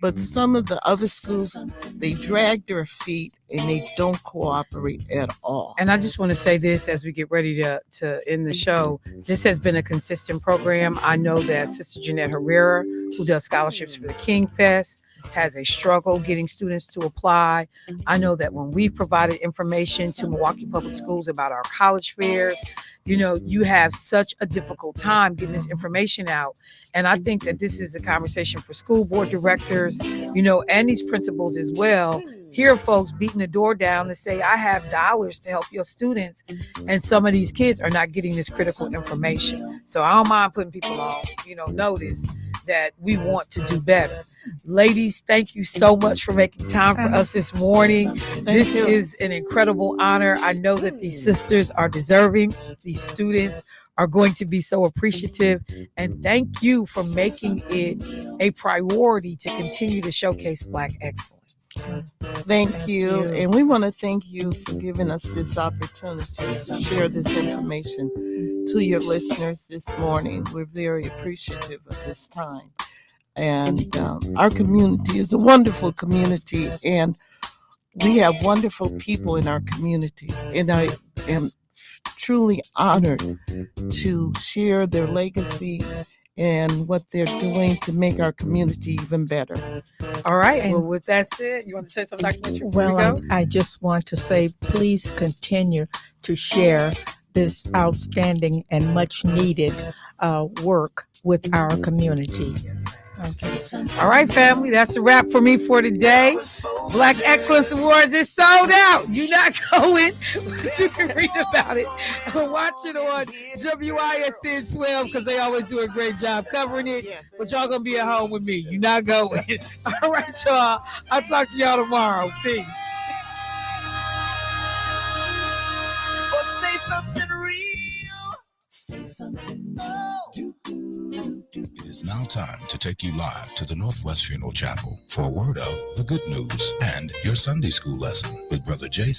But some of the other schools, they drag their feet and they don't cooperate at all. And I just want to say this as we get ready to end the show. This has been a consistent program. I know that Sister Jeanette Herrera, who does scholarships for the King Fest, has a struggle getting students to apply. I know that when we've provided information to Milwaukee Public Schools about our college fairs, you have such a difficult time getting this information out. And I think that this is a conversation for school board directors, and these principals as well. Here are folks beating the door down to say, I have dollars to help your students. And some of these kids are not getting this critical information. So I don't mind putting people on, notice that we want to do better. Ladies, thank you so much for making time for us this morning. This is an incredible honor. I know that these sisters are deserving. These students are going to be so appreciative. And thank you for making it a priority to continue to showcase Black excellence. Thank you. And we want to thank you for giving us this opportunity to share this information to your listeners this morning. We're very appreciative of this time. And our community is a wonderful community, and we have wonderful people in our community. And I am truly honored to share their legacy and what they're doing to make our community even better. All right. Well, with that said, you want to say something, Dr. Mitchell, before we go? I just want to say, please continue to share this outstanding and much needed work with our community. Okay. All right, family, that's a wrap for me for today. Black Excellence Awards is sold out. You're not going, but you can read about it and watch it on WISN 12 because they always do a great job covering it. But y'all gonna be at home with me. You're not going. All right, y'all. I'll talk to y'all tomorrow. Peace. Say something real. Say something. Oh. It is now time to take you live to the Northwest Funeral Chapel for a word of the good news and your Sunday school lesson with Brother JC.